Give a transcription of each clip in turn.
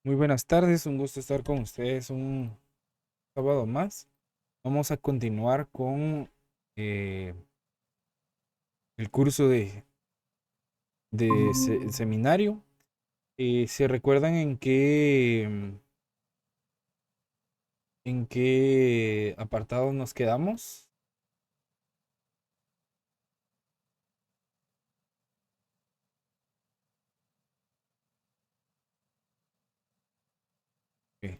Muy buenas tardes, un gusto estar con ustedes un sábado más. Vamos a continuar con eh, el curso de seminario. ¿Se recuerdan en qué apartado nos quedamos? Ok,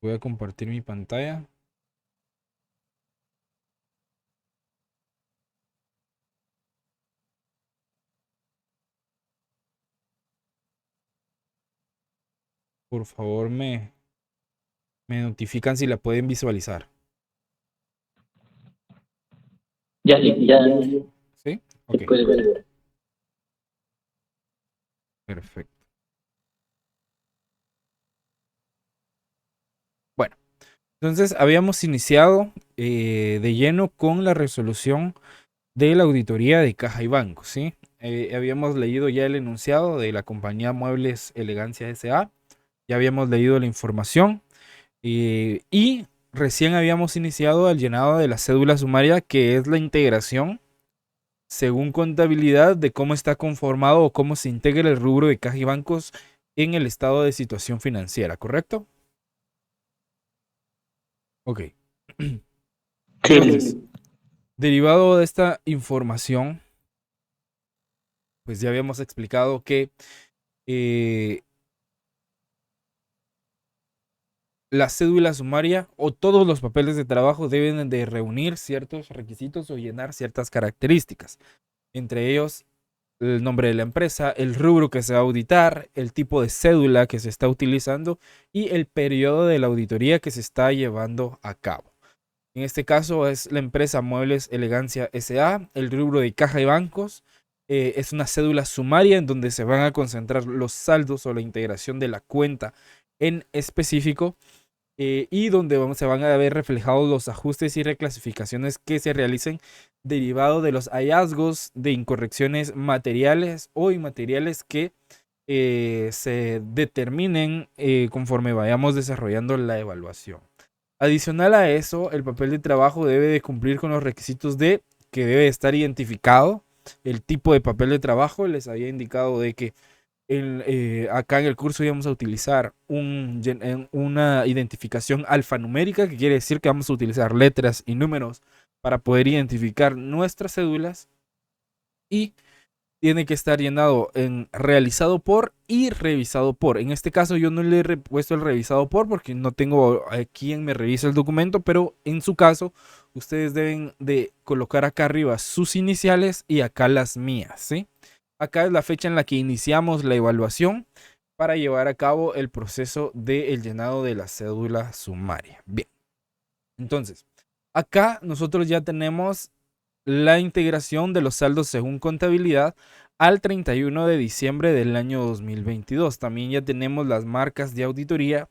voy a compartir mi pantalla. Por favor, me notifican si la pueden visualizar. Ya, ya ¿Sí? se Ok, puede ver. perfecto. Bueno, entonces habíamos iniciado de lleno con la resolución de la auditoría de Caja y Banco, ¿sí? Habíamos leído ya el enunciado de la compañía Muebles Elegancia S.A., ya habíamos leído la información y recién habíamos iniciado el llenado de la cédula sumaria, que es la integración, según contabilidad, de cómo está conformado o cómo se integra el rubro de Caja y Bancos en el estado de situación financiera, ¿correcto? Ok. Entonces, Sí, derivado de esta información, pues ya habíamos explicado que eh, la cédula sumaria o todos los papeles de trabajo deben de reunir ciertos requisitos o llenar ciertas características. Entre ellos, el nombre de la empresa, el rubro que se va a auditar, el tipo de cédula que se está utilizando y el periodo de la auditoría que se está llevando a cabo. En este caso es la empresa Muebles Elegancia S.A., el rubro de caja y bancos. Es una cédula sumaria en donde se van a concentrar los saldos o la integración de la cuenta en específico, y donde se van a ver reflejados los ajustes y reclasificaciones que se realicen derivado de los hallazgos de incorrecciones materiales o inmateriales que se determinen conforme vayamos desarrollando la evaluación. Adicional a eso, el papel de trabajo debe de cumplir con los requisitos de que debe estar identificado el tipo de papel de trabajo. Les había indicado de que acá en el curso íbamos a utilizar una identificación alfanumérica, que quiere decir que vamos a utilizar letras y números para poder identificar nuestras cédulas, y tiene que estar llenado en realizado por y revisado por. En este caso yo no le he puesto el revisado por porque no tengo a quien me revise el documento, pero en su caso ustedes deben de colocar acá arriba sus iniciales y acá las mías, ¿sí? Acá es la fecha en la que iniciamos la evaluación para llevar a cabo el proceso del llenado de la cédula sumaria. Bien, entonces, acá nosotros ya tenemos la integración de los saldos según contabilidad al 31 de diciembre del año 2022. También ya tenemos las marcas de auditoría,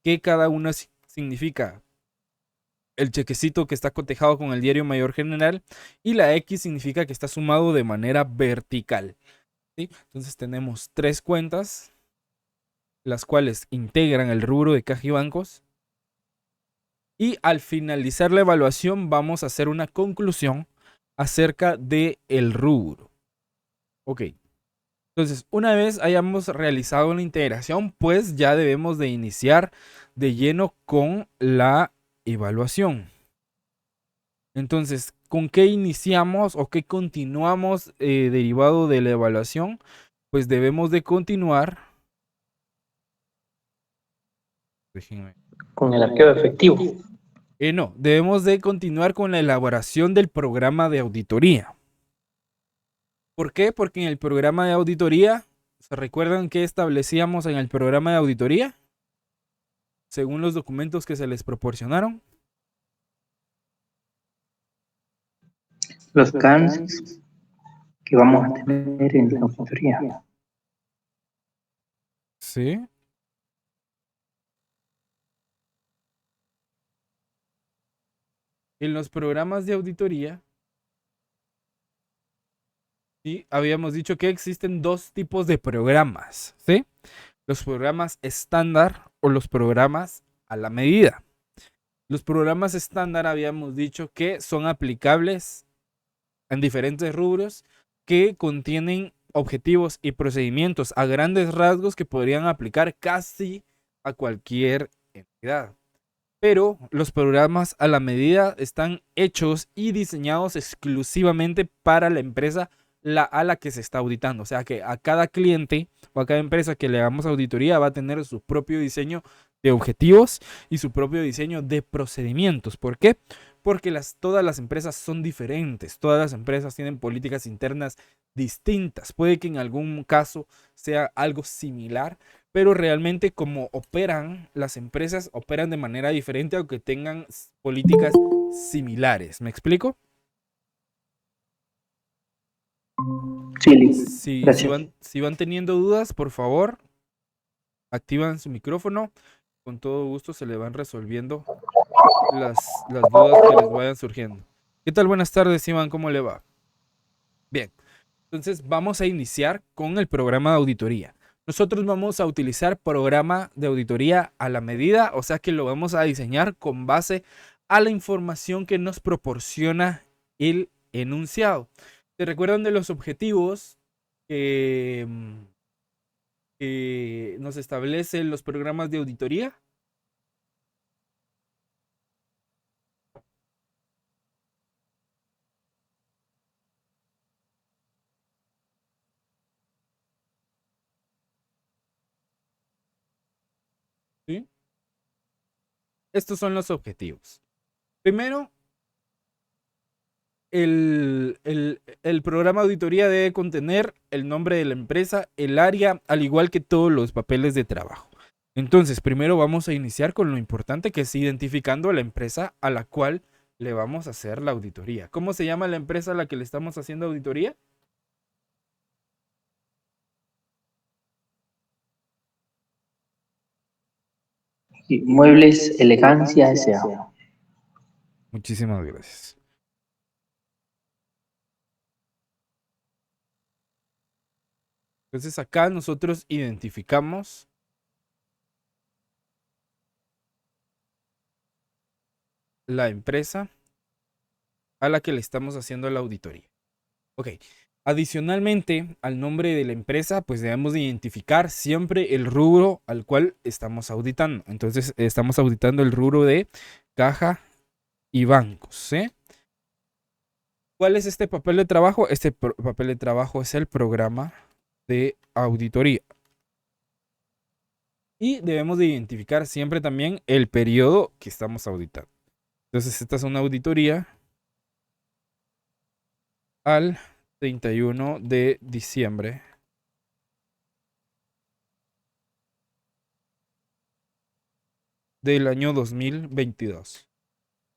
que cada una significa el chequecito que está cotejado con el diario mayor general, y la X significa que está sumado de manera vertical, ¿sí? Entonces tenemos tres cuentas, las cuales integran el rubro de caja y bancos, y al finalizar la evaluación vamos a hacer una conclusión acerca de el rubro. Ok, entonces una vez hayamos realizado la integración, pues ya debemos de iniciar de lleno con la evaluación. Entonces, ¿con qué iniciamos o qué continuamos derivado de la evaluación? Pues debemos de continuar. Déjenme. con el arqueo efectivo. No, debemos de continuar con la elaboración del programa de auditoría. ¿Por qué? Porque en el programa de auditoría, ¿se recuerdan qué establecíamos en el programa de auditoría? Según los documentos que se les proporcionaron. Los alcances que vamos a tener en la auditoría. Sí. En los programas de auditoría, sí, habíamos dicho que existen dos tipos de programas, ¿sí? los programas estándar o los programas a la medida. Los programas estándar habíamos dicho que son aplicables en diferentes rubros que contienen objetivos y procedimientos a grandes rasgos que podrían aplicar casi a cualquier entidad. Pero los programas a la medida están hechos y diseñados exclusivamente para la empresa a la que se está auditando. O sea que a cada cliente o a cada empresa que le hagamos auditoría va a tener su propio diseño de objetivos y su propio diseño de procedimientos. ¿Por qué? Porque todas las empresas son diferentes. Todas las empresas tienen políticas internas distintas. Puede que en algún caso sea algo similar, pero realmente como operan las empresas, operan de manera diferente aunque tengan políticas similares. ¿Me explico? Sí, Lee. Si Gracias. van teniendo dudas, por favor, activan su micrófono. Con todo gusto se le van resolviendo las dudas que les vayan surgiendo. ¿Qué tal? Buenas tardes, Iván. ¿Cómo le va? Bien. Entonces vamos a iniciar con el programa de auditoría. Nosotros vamos a utilizar programa de auditoría a la medida, o sea que lo vamos a diseñar con base a la información que nos proporciona el enunciado. ¿Se recuerdan de los objetivos que nos establecen los programas de auditoría? ¿Sí? Estos son los objetivos. Primero, el programa de auditoría debe contener el nombre de la empresa, el área, al igual que todos los papeles de trabajo. Entonces, primero vamos a iniciar con lo importante que es identificando a la empresa a la cual le vamos a hacer la auditoría. ¿Cómo se llama la empresa a la que le estamos haciendo auditoría? Sí, Muebles Elegancia S.A. Muchísimas gracias. Entonces acá nosotros identificamos la empresa a la que le estamos haciendo la auditoría. Ok. Adicionalmente al nombre de la empresa, pues debemos de identificar siempre el rubro al cual estamos auditando. Entonces estamos auditando el rubro de caja y bancos, ¿sí? ¿Cuál es este papel de trabajo? Este papel de trabajo es el programa de auditoría. Y debemos de identificar siempre también el periodo que estamos auditando. Entonces esta es una auditoría al 31 de diciembre del año 2022.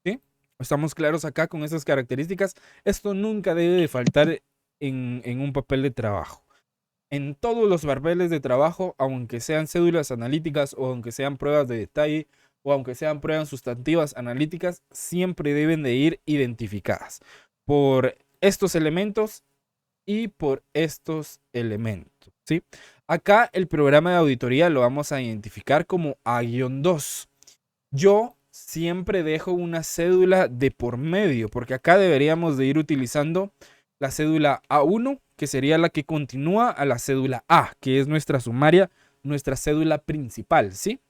¿Sí? Estamos claros acá con estas características. Esto nunca debe de faltar en un papel de trabajo. En todos los papeles de trabajo, aunque sean cédulas analíticas o aunque sean pruebas de detalle o aunque sean pruebas sustantivas analíticas, siempre deben de ir identificadas por estos elementos y por estos elementos, ¿sí? Acá el programa de auditoría lo vamos a identificar como A-2. Yo siempre dejo una cédula de por medio, porque acá deberíamos de ir utilizando la cédula A1, que sería la que continúa a la cédula A, que es nuestra sumaria, nuestra cédula principal, ¿sí?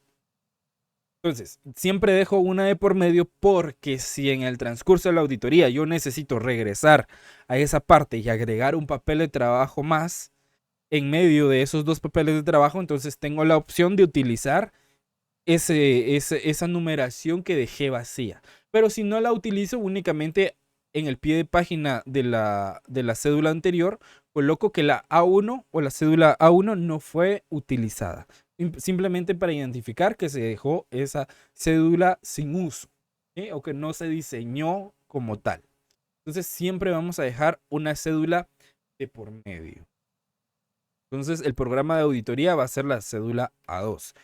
Entonces, siempre dejo una de por medio porque si en el transcurso de la auditoría yo necesito regresar a esa parte y agregar un papel de trabajo más en medio de esos dos papeles de trabajo, entonces tengo la opción de utilizar esa numeración que dejé vacía. Pero si no la utilizo, únicamente en el pie de página de la cédula anterior, coloco que la A1 o la cédula A1 no fue utilizada. Simplemente para identificar que se dejó esa cédula sin uso, ¿sí? O que no se diseñó como tal. Entonces siempre vamos a dejar una cédula de por medio. Entonces el programa de auditoría va a ser la cédula A2.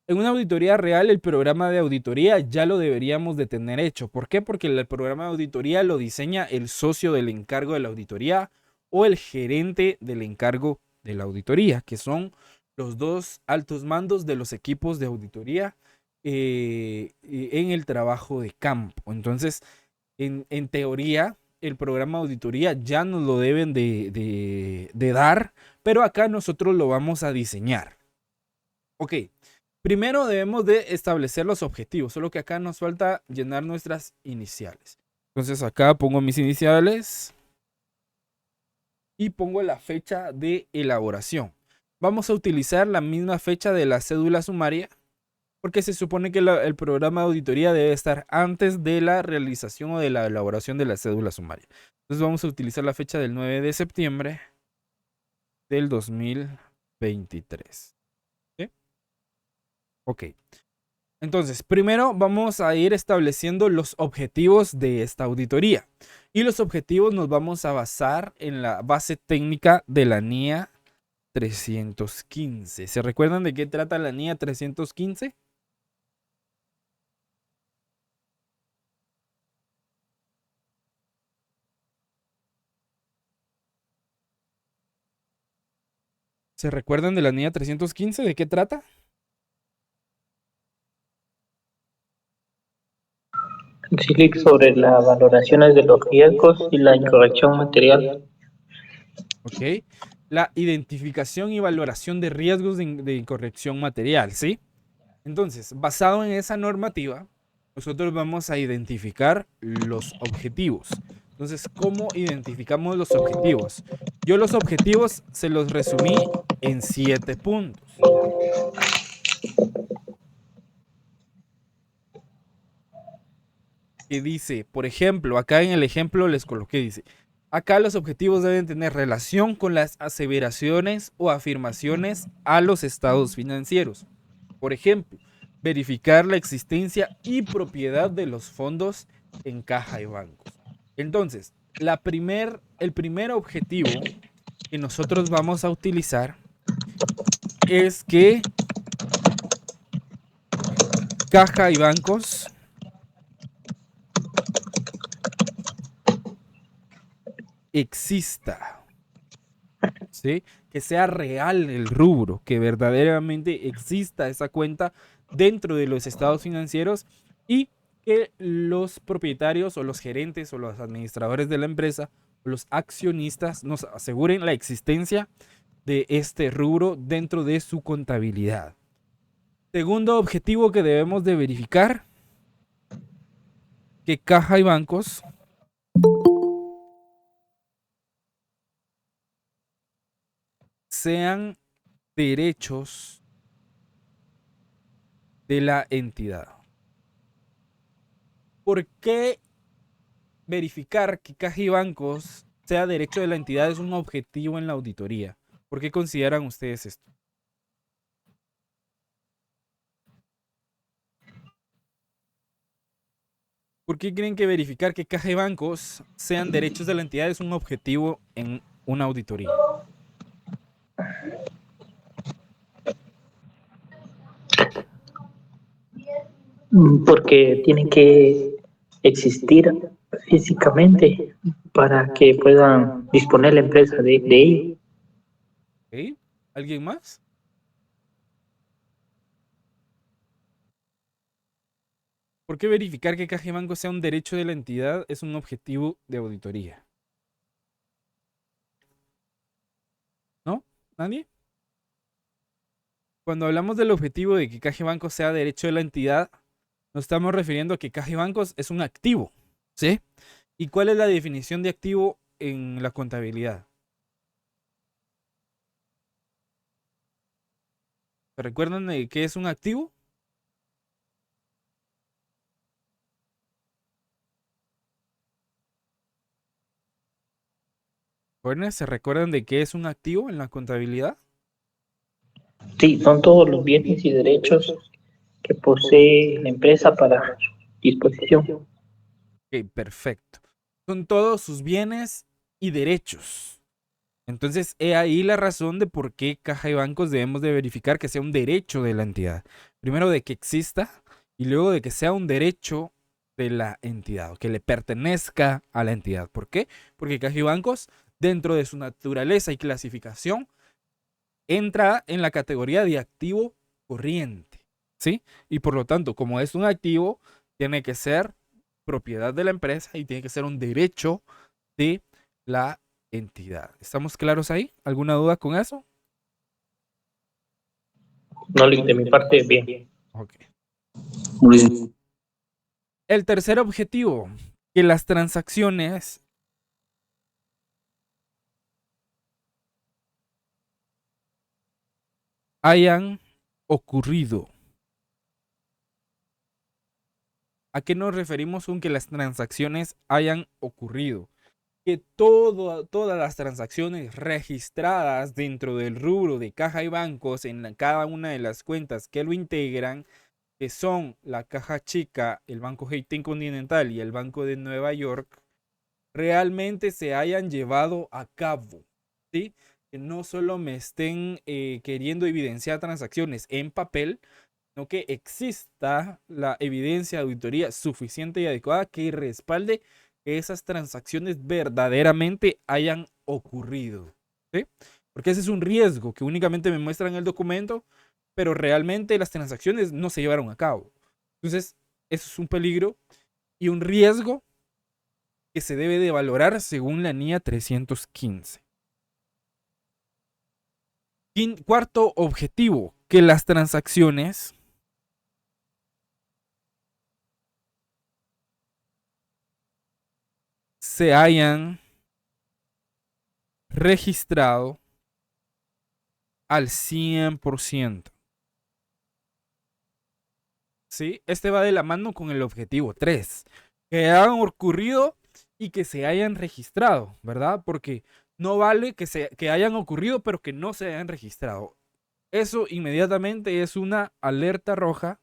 En una auditoría real, el programa de auditoría ya lo deberíamos de tener hecho. ¿Por qué? Porque el programa de auditoría lo diseña el socio del encargo de la auditoría o el gerente del encargo de la auditoría, que son los dos altos mandos de los equipos de auditoría en el trabajo de campo. Entonces, en teoría, el programa de auditoría ya nos lo deben de dar, pero acá nosotros lo vamos a diseñar. Ok, primero debemos de establecer los objetivos, solo que acá nos falta llenar nuestras iniciales. Entonces acá pongo mis iniciales y pongo la fecha de elaboración. Vamos a utilizar la misma fecha de la cédula sumaria, porque se supone que el programa de auditoría debe estar antes de la realización o de la elaboración de la cédula sumaria. Entonces vamos a utilizar la fecha del 9 de septiembre del 2023. ¿Sí? Ok. Entonces, primero vamos a ir estableciendo los objetivos de esta auditoría. Y los objetivos nos vamos a basar en la base técnica de la NIA 315. ¿Se recuerdan de qué trata la NIA 315? ¿Se recuerdan de la NIA 315? ¿De qué trata? Explique sobre las valoraciones de los riesgos y la incorrección material. Ok. La identificación y valoración de riesgos de incorrección material, ¿sí? Entonces, basado en esa normativa, nosotros vamos a identificar los objetivos. Entonces, ¿cómo identificamos los objetivos? Yo los objetivos se los resumí en 7 puntos. Que dice, por ejemplo, acá en el ejemplo les coloqué, dice, acá los objetivos deben tener relación con las aseveraciones o afirmaciones a los estados financieros. Por ejemplo, verificar la existencia y propiedad de los fondos en caja y bancos. Entonces, el primer objetivo que nosotros vamos a utilizar es que caja y bancos exista, ¿sí? Que sea real el rubro, que verdaderamente exista esa cuenta dentro de los estados financieros y que los propietarios o los gerentes o los administradores de la empresa o los accionistas nos aseguren la existencia de este rubro dentro de su contabilidad. Segundo objetivo que debemos de verificar, que caja y bancos sean derechos de la entidad. ¿Por qué verificar que caja y bancos sea derecho de la entidad es un objetivo en la auditoría? ¿Por qué consideran ustedes esto? ¿Por qué creen que verificar que caja y bancos sean derechos de la entidad es un objetivo en una auditoría? Porque tienen que existir físicamente para que puedan disponer la empresa de ello. ¿Ok? ¿Alguien más? ¿Por qué verificar que caja y banco sea un derecho de la entidad es un objetivo de auditoría? ¿No? ¿Nadie? Cuando hablamos del objetivo de que caja y banco sea derecho de la entidad, nos estamos refiriendo a que caja y bancos es un activo, ¿sí? ¿Y cuál es la definición de activo en la contabilidad? ¿Se recuerdan de qué es un activo? Jóvenes, ¿se recuerdan de qué es un activo en la contabilidad? Sí, son todos los bienes y derechos que posee la empresa para su disposición. Ok, perfecto. Son todos sus bienes y derechos. Entonces, he ahí la razón de por qué caja y bancos debemos de verificar que sea un derecho de la entidad. Primero de que exista y luego de que sea un derecho de la entidad o que le pertenezca a la entidad. ¿Por qué? Porque caja y bancos, dentro de su naturaleza y clasificación, entra en la categoría de activo corriente, ¿sí? Y por lo tanto, como es un activo, tiene que ser propiedad de la empresa y tiene que ser un derecho de la entidad. ¿Estamos claros ahí? ¿Alguna duda con eso? No, de mi parte, bien. Ok. Muy bien. El tercer objetivo, que las transacciones hayan ocurrido. ¿A qué nos referimos con que las transacciones hayan ocurrido? Que todas las transacciones registradas dentro del rubro de caja y bancos en cada una de las cuentas que lo integran, que son la Caja Chica, el Banco Haití Continental y el Banco de Nueva York, realmente se hayan llevado a cabo, ¿sí? Que no solo me estén queriendo evidenciar transacciones en papel, sino que exista la evidencia de auditoría suficiente y adecuada que respalde que esas transacciones verdaderamente hayan ocurrido, ¿sí? Porque ese es un riesgo que únicamente me muestran el documento, pero realmente las transacciones no se llevaron a cabo. Entonces, eso es un peligro y un riesgo que se debe de valorar según la NIA 315. Cuarto objetivo, que las transacciones se hayan registrado al 100%. ¿Sí? Este va de la mano con el objetivo 3, que hayan ocurrido y que se hayan registrado, ¿verdad? Porque no vale que hayan ocurrido pero que no se hayan registrado. Eso inmediatamente es una alerta roja.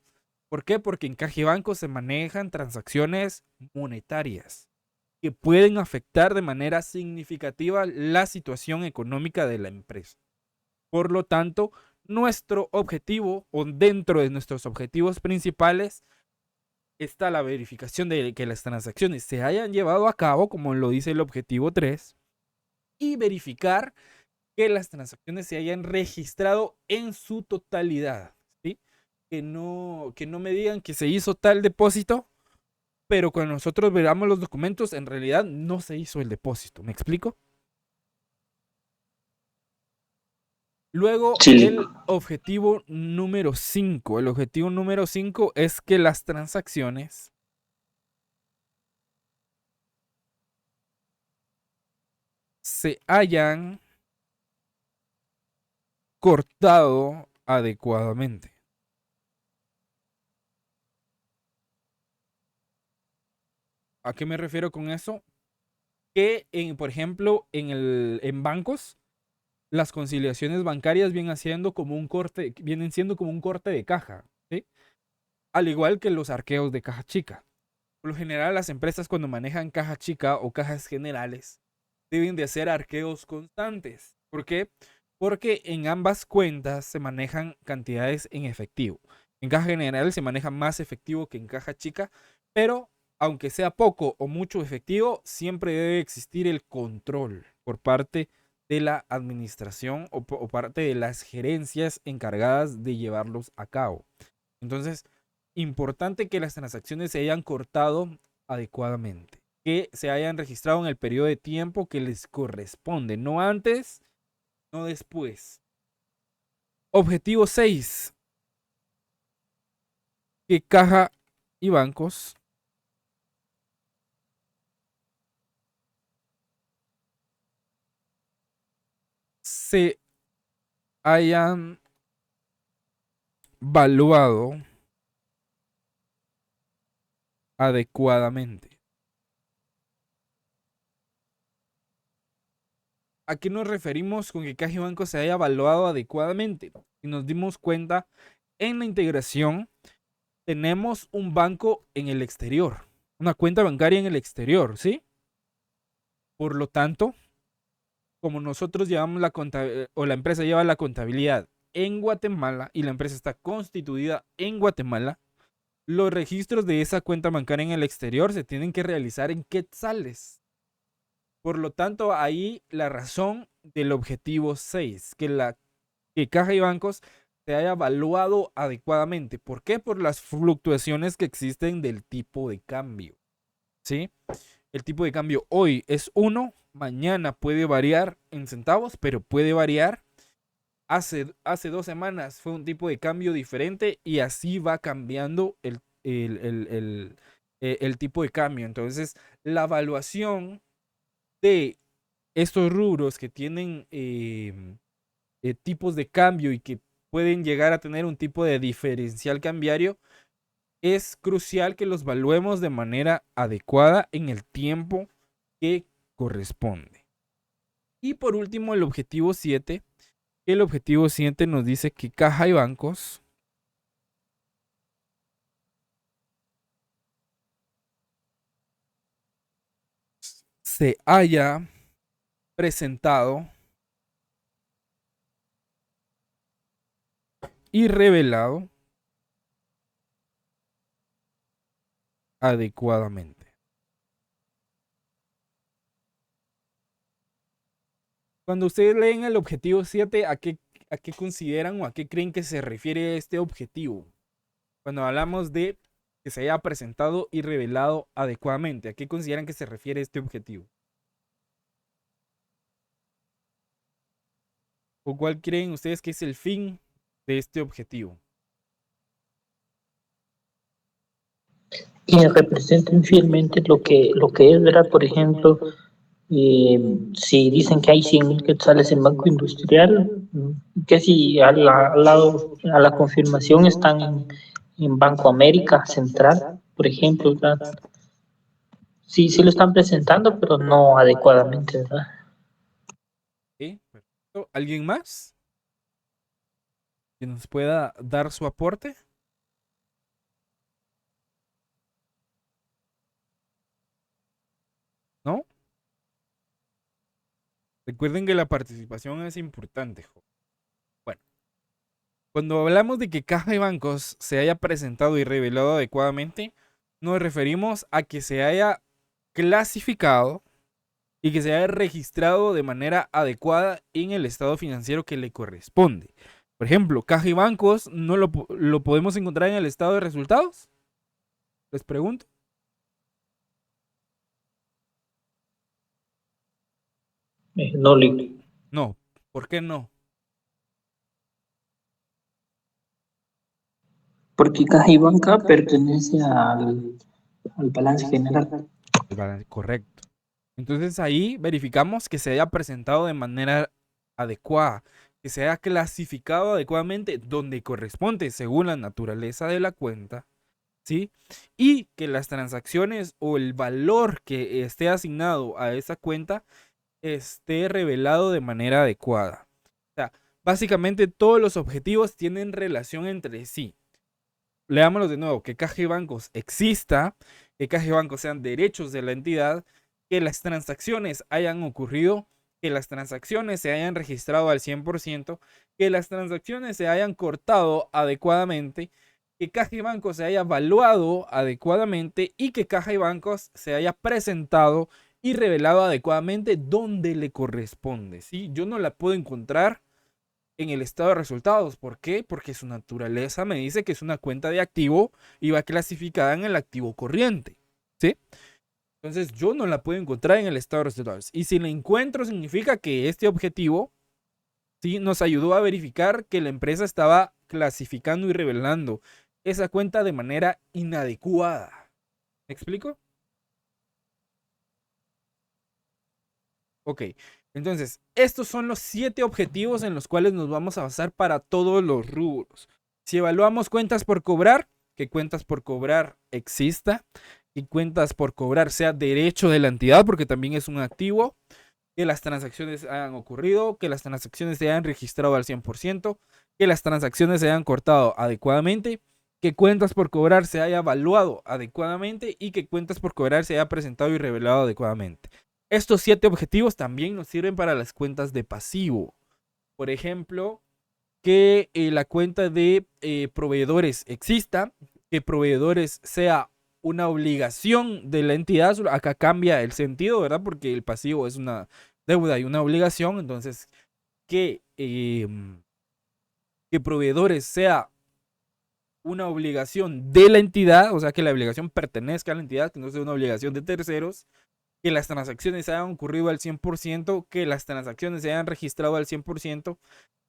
¿Por qué? Porque en Caja y Banco se manejan transacciones monetarias que pueden afectar de manera significativa la situación económica de la empresa. Por lo tanto, nuestro objetivo o dentro de nuestros objetivos principales está la verificación de que las transacciones se hayan llevado a cabo, como lo dice el objetivo 3, y verificar que las transacciones se hayan registrado en su totalidad, ¿sí? Que no me digan que se hizo tal depósito, pero cuando nosotros veamos los documentos, en realidad no se hizo el depósito. ¿Me explico? Luego, Sí. el objetivo número 5. El objetivo número 5 es que las transacciones se hayan cortado adecuadamente. ¿A qué me refiero con eso? Que, por ejemplo, en bancos, las conciliaciones bancarias vienen siendo como un corte de caja, ¿sí? Al igual que los arqueos de caja chica. Por lo general, las empresas cuando manejan caja chica o cajas generales deben de hacer arqueos constantes. ¿Por qué? Porque en ambas cuentas se manejan cantidades en efectivo. En caja general se maneja más efectivo que en caja chica, pero aunque sea poco o mucho efectivo, siempre debe existir el control por parte de la administración o parte de las gerencias encargadas de llevarlos a cabo. Entonces, importante que las transacciones se hayan cortado adecuadamente, que se hayan registrado en el periodo de tiempo que les corresponde, no antes, no después. Objetivo 6, que caja y bancos se hayan valuado adecuadamente. ¿A qué nos referimos con que caja y banco se haya evaluado adecuadamente? Si nos dimos cuenta, en la integración tenemos un banco en el exterior, una cuenta bancaria en el exterior, ¿sí? Por lo tanto, como nosotros llevamos o la empresa lleva la contabilidad en Guatemala y la empresa está constituida en Guatemala, los registros de esa cuenta bancaria en el exterior se tienen que realizar en quetzales. Por lo tanto, ahí la razón del objetivo 6, que Caja y Bancos se haya evaluado adecuadamente. ¿Por qué? Por las fluctuaciones que existen del tipo de cambio. ¿Sí? El tipo de cambio hoy es 1, mañana puede variar en centavos, pero puede variar. Hace 2 semanas fue un tipo de cambio diferente y así va cambiando el tipo de cambio. Entonces, la evaluación de estos rubros que tienen tipos de cambio y que pueden llegar a tener un tipo de diferencial cambiario, es crucial que los evaluemos de manera adecuada en el tiempo que corresponde. Y por último, el objetivo 7. El objetivo 7 nos dice que Caja y Bancos se haya presentado y revelado adecuadamente. Cuando ustedes leen el objetivo 7, ¿a qué consideran o a qué creen que se refiere este objetivo? Cuando hablamos de que se haya presentado y revelado adecuadamente, ¿a qué consideran que se refiere este objetivo? ¿O cuál creen ustedes que es el fin de este objetivo? Que representen fielmente lo que es, ¿verdad? Por ejemplo, si dicen que hay 100.000 quetzales en Banco Industrial, que si al lado, a la confirmación están en Banco América Central, por ejemplo, ¿verdad? Sí, sí lo están presentando, pero no adecuadamente, ¿verdad? ¿Sí? Perfecto. ¿Alguien más que nos pueda dar su aporte? ¿No? Recuerden que la participación es importante. Bueno, cuando hablamos de que Caja y Bancos se haya presentado y revelado adecuadamente, nos referimos a que se haya clasificado y que se haya registrado de manera adecuada en el estado financiero que le corresponde. Por ejemplo, Caja y Bancos no lo podemos encontrar en el estado de resultados. Les pregunto. No, No, ¿por qué no? Porque Caja y Banca pertenece al balance general. Correcto. Entonces ahí verificamos que se haya presentado de manera adecuada, que se haya clasificado adecuadamente donde corresponde según la naturaleza de la cuenta, ¿sí? Y que las transacciones o el valor que esté asignado a esa cuenta esté revelado de manera adecuada. O sea, básicamente todos los objetivos tienen relación entre sí. Leámoslos de nuevo, que Caja y Bancos exista, que Caja y Bancos sean derechos de la entidad, que las transacciones hayan ocurrido, que las transacciones se hayan registrado al 100%, que las transacciones se hayan cortado adecuadamente, que Caja y Bancos se haya evaluado adecuadamente y que Caja y Bancos se haya presentado y revelado adecuadamente donde le corresponde. ¿Sí? Yo no la puedo encontrar en el estado de resultados. ¿Por qué? Porque su naturaleza me dice que es una cuenta de activo y va clasificada en el activo corriente. ¿Sí? Entonces yo no la puedo encontrar en el estado de resultados. Y si la encuentro significa que este objetivo, ¿sí?, nos ayudó a verificar que la empresa estaba clasificando y revelando esa cuenta de manera inadecuada. ¿Me explico? Ok, entonces, estos son los 7 objetivos en los cuales nos vamos a basar para todos los rubros. Si evaluamos cuentas por cobrar, que cuentas por cobrar exista, y cuentas por cobrar sea derecho de la entidad, porque también es un activo, que las transacciones hayan ocurrido, que las transacciones se hayan registrado al 100%, que las transacciones se hayan cortado adecuadamente, que cuentas por cobrar se haya evaluado adecuadamente y que cuentas por cobrar se haya presentado y revelado adecuadamente. Estos 7 objetivos también nos sirven para las cuentas de pasivo. Por ejemplo, que la cuenta de proveedores exista, que proveedores sea una obligación de la entidad. Acá cambia el sentido, ¿verdad? Porque el pasivo es una deuda y una obligación. Entonces, que que proveedores sea una obligación de la entidad, o sea, que la obligación pertenezca a la entidad, que no sea una obligación de terceros, que las transacciones se hayan ocurrido al 100%, que las transacciones se hayan registrado al 100%,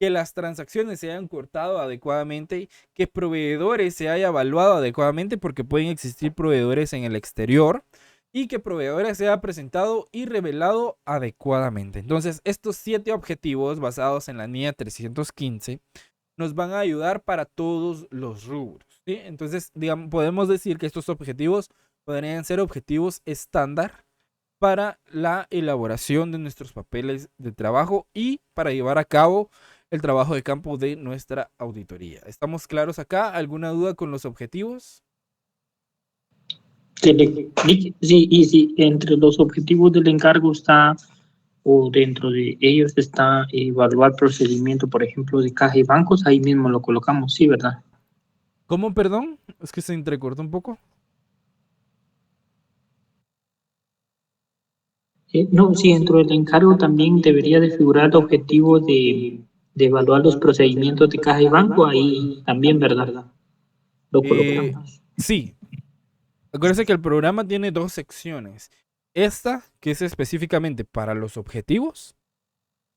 que las transacciones se hayan cortado adecuadamente, que proveedores se haya evaluado adecuadamente, porque pueden existir proveedores en el exterior, y que proveedores se haya presentado y revelado adecuadamente. Entonces, estos 7 objetivos basados en la NIA 315 nos van a ayudar para todos los rubros, ¿sí? Entonces, digamos, podemos decir que estos objetivos podrían ser objetivos estándar para la elaboración de nuestros papeles de trabajo y para llevar a cabo el trabajo de campo de nuestra auditoría. ¿Estamos claros acá? ¿Alguna duda con los objetivos? Sí, y si entre los objetivos del encargo está, o dentro de ellos está evaluar procedimiento, por ejemplo, de caja y bancos, ahí mismo lo colocamos, sí, ¿verdad? ¿Cómo, perdón? Es que se entrecortó un poco. No, sí, dentro del encargo también debería de figurar el objetivo de evaluar los procedimientos de caja y banco, ahí también, ¿verdad? Lo colocamos. Sí. Acuérdense que el programa tiene 2 secciones. Esta, que es específicamente para los objetivos,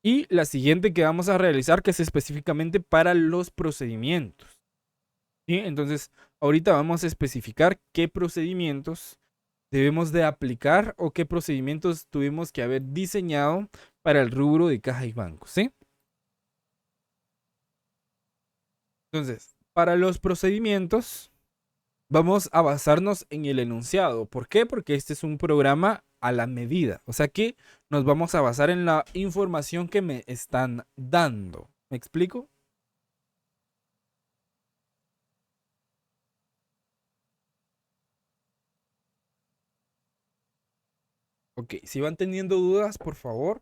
y la siguiente que vamos a realizar, que es específicamente para los procedimientos. ¿Sí? Entonces, ahorita vamos a especificar qué procedimientos debemos de aplicar o qué procedimientos tuvimos que haber diseñado para el rubro de caja y banco, ¿sí? Entonces, para los procedimientos vamos a basarnos en el enunciado. ¿Por qué? Porque este es un programa a la medida. O sea que nos vamos a basar en la información que me están dando. ¿Me explico? Ok, si van teniendo dudas, por favor,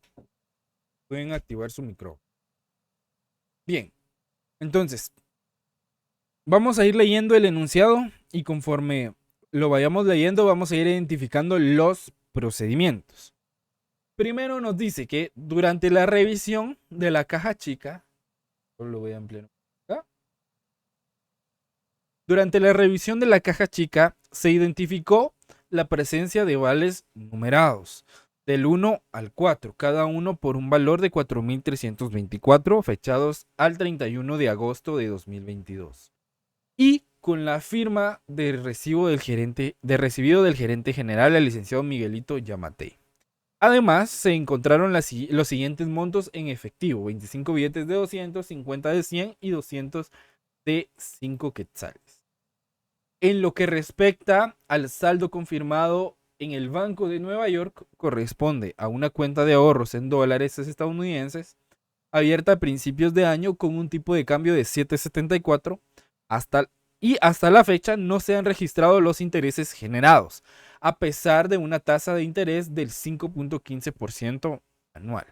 pueden activar su micrófono. Bien, entonces, vamos a ir leyendo el enunciado y conforme lo vayamos leyendo, vamos a ir identificando los procedimientos. Primero nos dice que durante la revisión de la caja chica, lo voy a ampliar acá. Durante la revisión de la caja chica se identificó la presencia de vales numerados del 1 al 4, cada uno por un valor de 4.324, fechados al 31 de agosto de 2022. Y con la firma de recibo del gerente, de recibido del gerente general, el licenciado Miguelito Yamatei. Además, se encontraron los siguientes montos en efectivo: 25 billetes de 200, 50 de 100 y 200 de 5 quetzales. En lo que respecta al saldo confirmado en el Banco de Nueva York, corresponde a una cuenta de ahorros en dólares estadounidenses abierta a principios de año con un tipo de cambio de 7.74 hasta la fecha no se han registrado los intereses generados, a pesar de una tasa de interés del 5.15% anual.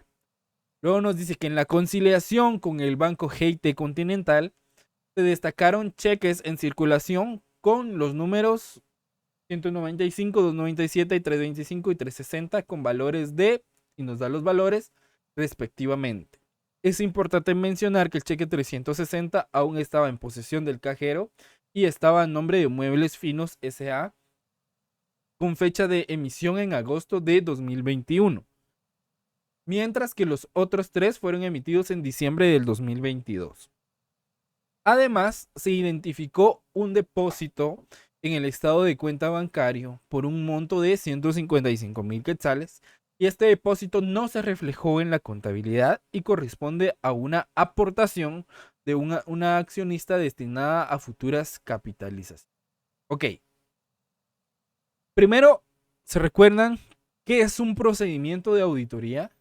Luego nos dice que en la conciliación con el Banco Haití Continental se destacaron cheques en circulación con los números 195, 297, 325 y 360 con valores de, y nos da los valores respectivamente. Es importante mencionar que el cheque 360 aún estaba en posesión del cajero y estaba a nombre de Muebles Finos S.A. con fecha de emisión en agosto de 2021, mientras que los otros 3 fueron emitidos en diciembre del 2022. Además, se identificó un depósito en el estado de cuenta bancario por un monto de 155,000 quetzales y este depósito no se reflejó en la contabilidad y corresponde a una aportación de una accionista destinada a futuras capitalizaciones. Ok, primero, ¿se recuerdan qué es un procedimiento de auditoría?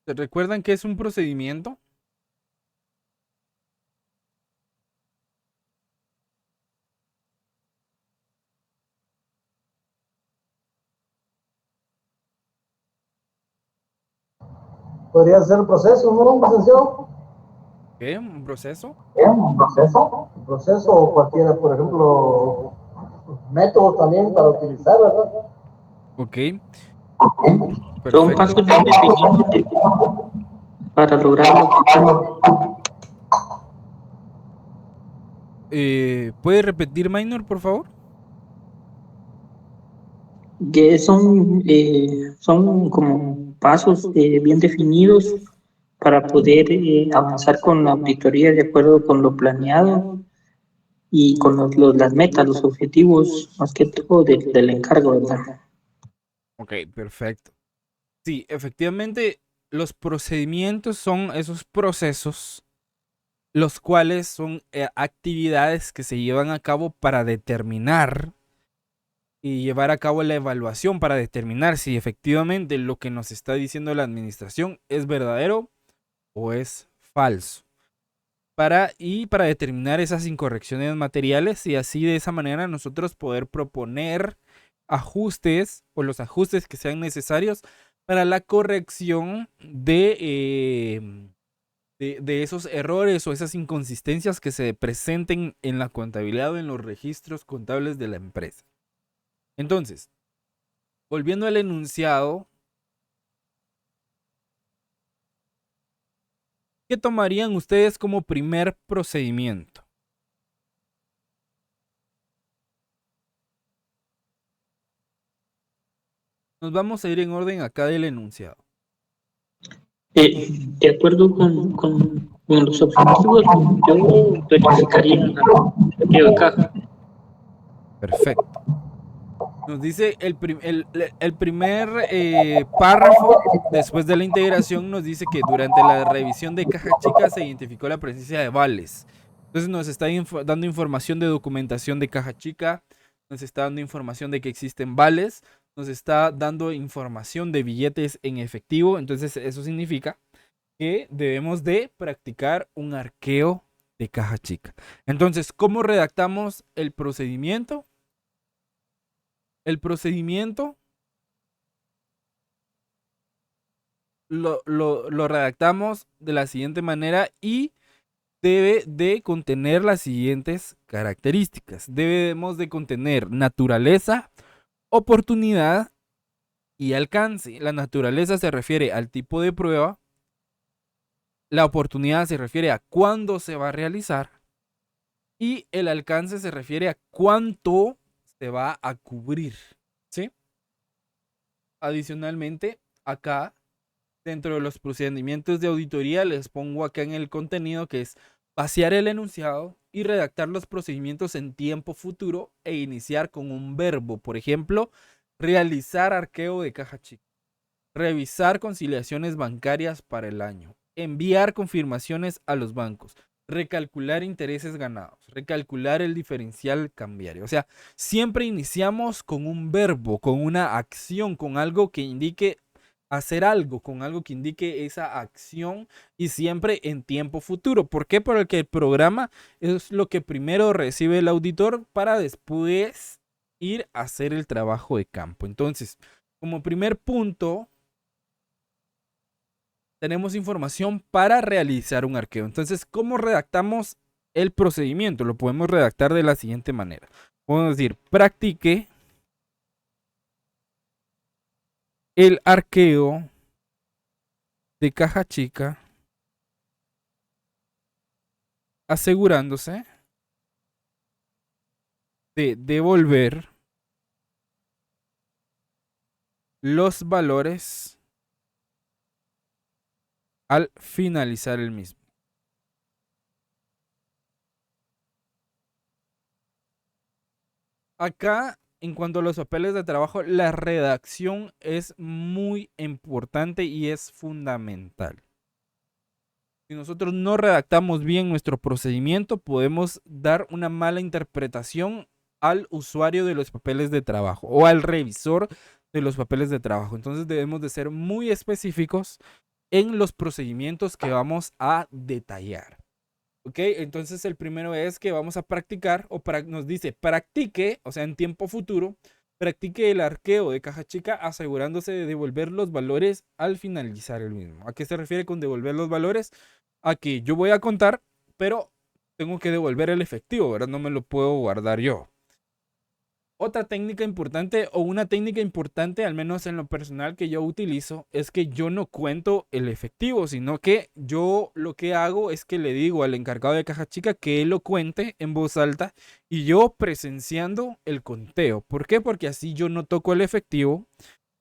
¿Se recuerdan qué es un procedimiento? podría ser un proceso, ¿no, licenciado? ¿Qué? ¿Un proceso? Un proceso. Un proceso o cualquiera, por ejemplo, método también para utilizar, ¿verdad? Ok, Son perfecto. pasos bien definidos para lograr el objetivo. ¿Puede repetir, Minor, por favor? Que son como pasos bien definidos para poder avanzar con la auditoría de acuerdo con lo planeado y con las metas, los objetivos, más que todo del encargo, ¿verdad? Ok, perfecto. Sí, efectivamente, los procedimientos son esos procesos, los cuales son actividades que se llevan a cabo para determinar y llevar a cabo la evaluación para determinar si efectivamente lo que nos está diciendo la administración es verdadero o es falso. Para determinar esas incorrecciones materiales y así de esa manera nosotros poder proponer ajustes o los ajustes que sean necesarios para la corrección de esos errores o esas inconsistencias que se presenten en la contabilidad o en los registros contables de la empresa. Entonces, volviendo al enunciado, ¿qué tomarían ustedes como primer procedimiento? Nos vamos a ir en orden acá del enunciado. De acuerdo con los objetivos, yo verificaría la caja. Perfecto. Nos dice el primer párrafo después de la integración, nos dice que durante la revisión de caja chica se identificó la presencia de vales. Entonces nos está dando información de documentación de caja chica, nos está dando información de que existen vales, nos está dando información de billetes en efectivo. Entonces eso significa que debemos de practicar un arqueo de caja chica. Entonces, ¿cómo redactamos el procedimiento? El procedimiento lo redactamos de la siguiente manera y debe de contener las siguientes características. Debemos de contener naturaleza, oportunidad y alcance. La naturaleza se refiere al tipo de prueba. La oportunidad se refiere a cuándo se va a realizar. Y el alcance se refiere a cuánto se va a cubrir. ¿Sí? Adicionalmente, acá dentro de los procedimientos de auditoría les pongo acá en el contenido que es vaciar el enunciado y redactar los procedimientos en tiempo futuro e iniciar con un verbo. Por ejemplo, realizar arqueo de caja chica, revisar conciliaciones bancarias para el año, enviar confirmaciones a los bancos, recalcular intereses ganados, recalcular el diferencial cambiario. O sea, siempre iniciamos con un verbo, con una acción, con algo que indique hacer algo, con algo que indique esa acción y siempre en tiempo futuro. ¿Por qué? Porque el programa es lo que primero recibe el auditor para después ir a hacer el trabajo de campo. Entonces, como primer punto, tenemos información para realizar un arqueo. Entonces, ¿cómo redactamos el procedimiento? Lo podemos redactar de la siguiente manera. Podemos decir, practique el arqueo de caja chica, asegurándose de devolver los valores al finalizar el mismo. Acá, en cuanto a los papeles de trabajo, la redacción es muy importante y es fundamental. Si nosotros no redactamos bien nuestro procedimiento, podemos dar una mala interpretación al usuario de los papeles de trabajo o al revisor de los papeles de trabajo. Entonces debemos de ser muy específicos en los procedimientos que vamos a detallar. ¿Ok? Entonces el primero es que vamos a practicar, nos dice practique, o sea, en tiempo futuro, practique el arqueo de caja chica asegurándose de devolver los valores al finalizar el mismo. ¿A qué se refiere con devolver los valores? A que yo voy a contar, pero tengo que devolver el efectivo, ¿verdad? No me lo puedo guardar yo. Otra técnica importante, o una técnica importante, al menos en lo personal que yo utilizo, es que yo no cuento el efectivo, sino que yo lo que hago es que le digo al encargado de caja chica que él lo cuente en voz alta y yo presenciando el conteo. ¿Por qué? Porque así yo no toco el efectivo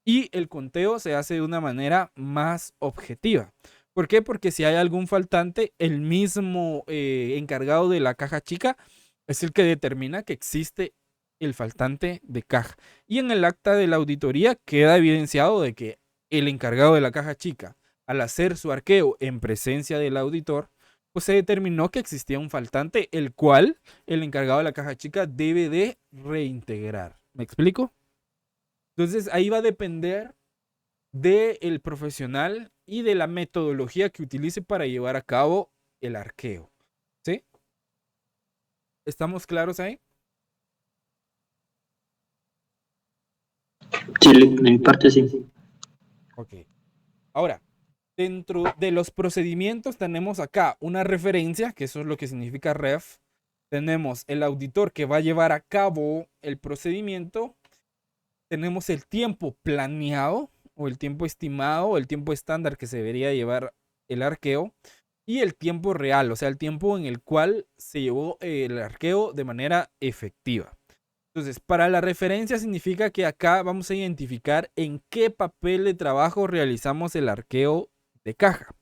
y el conteo se hace de una manera más objetiva. ¿Por qué? Porque si hay algún faltante, el mismo encargado de la caja chica es el que determina que existe el faltante de caja. Y en el acta de la auditoría queda evidenciado de que el encargado de la caja chica, al hacer su arqueo en presencia del auditor, pues se determinó que existía un faltante, el cual el encargado de la caja chica debe de reintegrar. ¿Me explico? Entonces ahí va a depender del profesional y de la metodología que utilice para llevar a cabo el arqueo. ¿Sí? ¿Estamos claros ahí? Sí, de mi parte sí. Ok. Ahora, dentro de los procedimientos tenemos acá una referencia, que eso es lo que significa ref. Tenemos el auditor que va a llevar a cabo el procedimiento. Tenemos el tiempo planeado o el tiempo estimado o el tiempo estándar que se debería llevar el arqueo. Y el tiempo real, o sea, el tiempo en el cual se llevó el arqueo de manera efectiva. Entonces, para la referencia significa que acá vamos a identificar en qué papel de trabajo realizamos el arqueo de caja.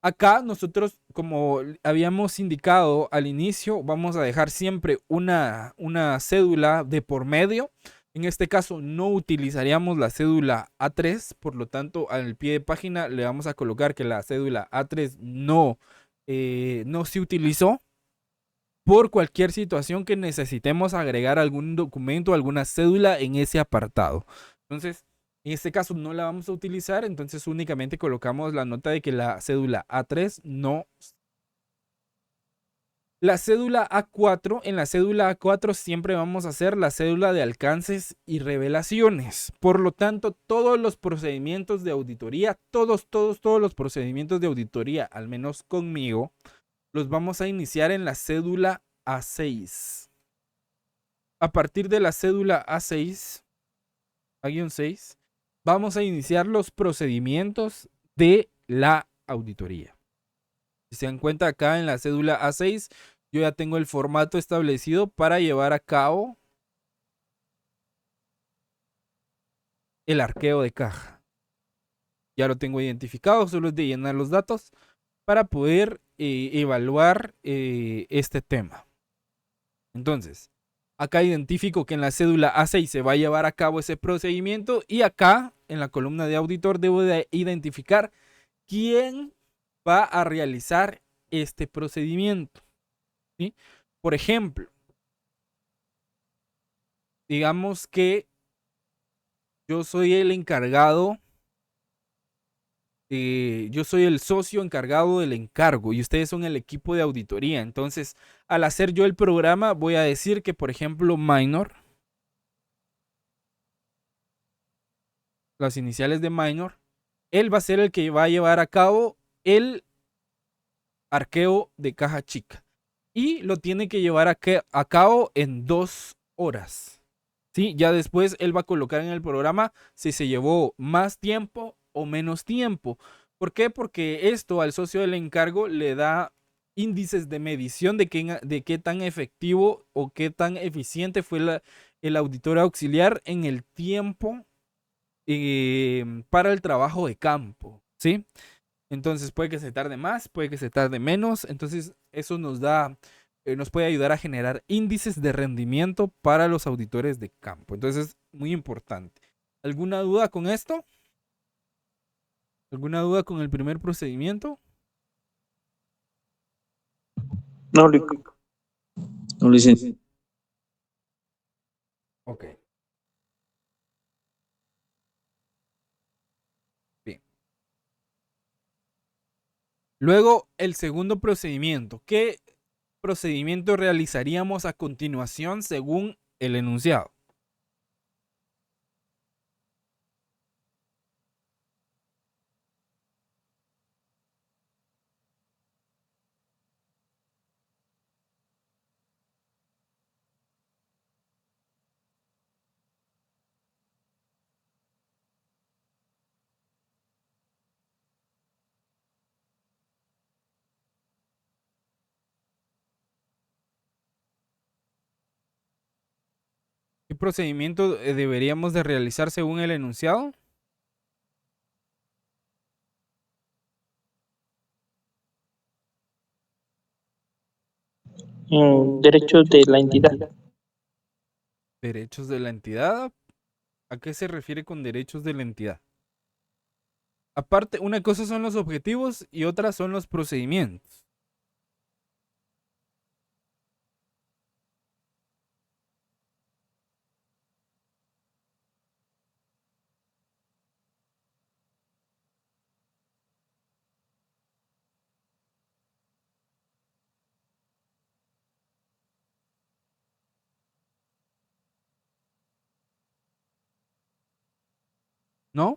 Acá nosotros, como habíamos indicado al inicio, vamos a dejar siempre una cédula de por medio. En este caso no utilizaríamos la cédula A3, por lo tanto al pie de página le vamos a colocar que la cédula A3 no se utilizó por cualquier situación que necesitemos agregar algún documento, alguna cédula en ese apartado. Entonces, en este caso no la vamos a utilizar, entonces únicamente colocamos la nota de que la cédula A3 no. La cédula A4, en la cédula A4 siempre vamos a hacer la cédula de alcances y revelaciones. Por lo tanto, todos los procedimientos de auditoría, todos los procedimientos de auditoría, al menos conmigo, los vamos a iniciar en la cédula A6. A partir de la cédula A6, A-6, vamos a iniciar los procedimientos de la auditoría. Si se dan cuenta acá en la cédula A6, yo ya tengo el formato establecido para llevar a cabo el arqueo de caja. Ya lo tengo identificado, solo es de llenar los datos para poder evaluar este tema. Entonces, acá identifico que en la cédula A6 se va a llevar a cabo ese procedimiento y acá en la columna de auditor debo de identificar quién va a realizar este procedimiento. ¿Sí? Por ejemplo, digamos que yo soy el encargado, yo soy el socio encargado del encargo y ustedes son el equipo de auditoría. Entonces, al hacer yo el programa, voy a decir que, por ejemplo, minor, las iniciales de minor, él va a ser el que va a llevar a cabo el arqueo de caja chica y lo tiene que llevar a cabo en 2 horas. ¿Sí? Ya después él va a colocar en el programa si se llevó más tiempo o menos tiempo. ¿Por qué? Porque esto al socio del encargo le da índices de medición de qué tan efectivo o qué tan eficiente fue el auditor auxiliar en el tiempo para el trabajo de campo. ¿Sí? Entonces puede que se tarde más, puede que se tarde menos. Entonces eso nos puede ayudar a generar índices de rendimiento para los auditores de campo. Entonces es muy importante. ¿Alguna duda con esto? ¿Alguna duda con el primer procedimiento? No, licenciado. Ok. Bien. Luego, el segundo procedimiento. ¿Qué procedimiento realizaríamos a continuación según el enunciado? ¿Qué procedimiento deberíamos de realizar según el enunciado? Derechos de la entidad. Derechos de la entidad. ¿A qué se refiere con derechos de la entidad? Aparte, una cosa son los objetivos y otra son los procedimientos. ¿No?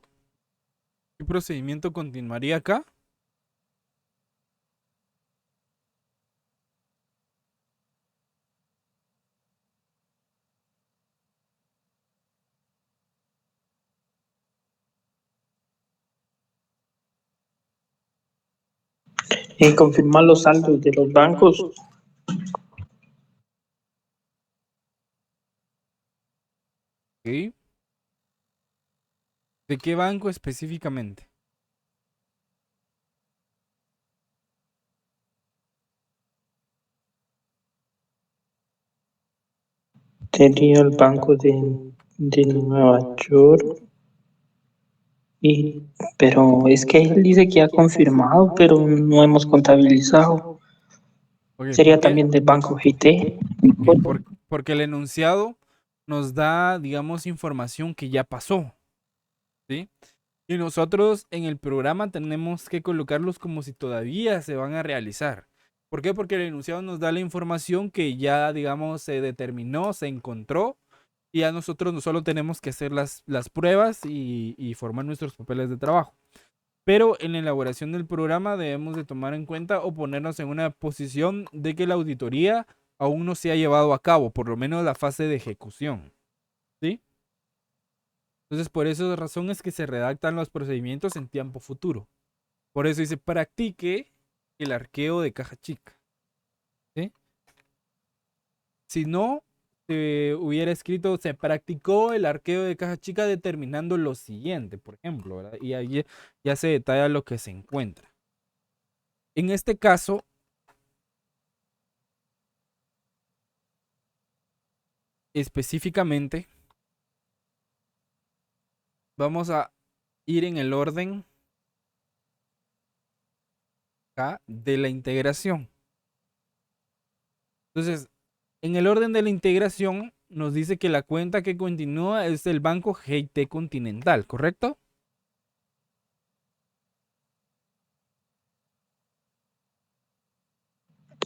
¿Qué procedimiento continuaría acá? Confirmar los saldos de los bancos. ¿Ok? ¿De qué banco específicamente? Sería el banco de Nueva York. Pero es que él dice que ha confirmado, pero no hemos contabilizado. Okay, ¿por Sería qué? también del banco GT. Okay, porque el enunciado nos da, digamos, información que ya pasó, ¿sí? Y nosotros en el programa tenemos que colocarlos como si todavía se van a realizar. ¿Por qué? Porque el enunciado nos da la información que ya, digamos, se determinó, se encontró, y a nosotros no solo tenemos que hacer las pruebas y formar nuestros papeles de trabajo. Pero en la elaboración del programa debemos de tomar en cuenta o ponernos en una posición de que la auditoría aún no se ha llevado a cabo, por lo menos la fase de ejecución, ¿sí? Entonces, por esa razón es que se redactan los procedimientos en tiempo futuro. Por eso dice, practique el arqueo de caja chica, ¿sí? Si no, se hubiera escrito, se practicó el arqueo de caja chica determinando lo siguiente, por ejemplo, ¿verdad? Y ahí ya se detalla lo que se encuentra. En este caso, específicamente, vamos a ir en el orden acá de la integración. Entonces, en el orden de la integración, nos dice que la cuenta que continúa es el banco GT Continental, ¿correcto?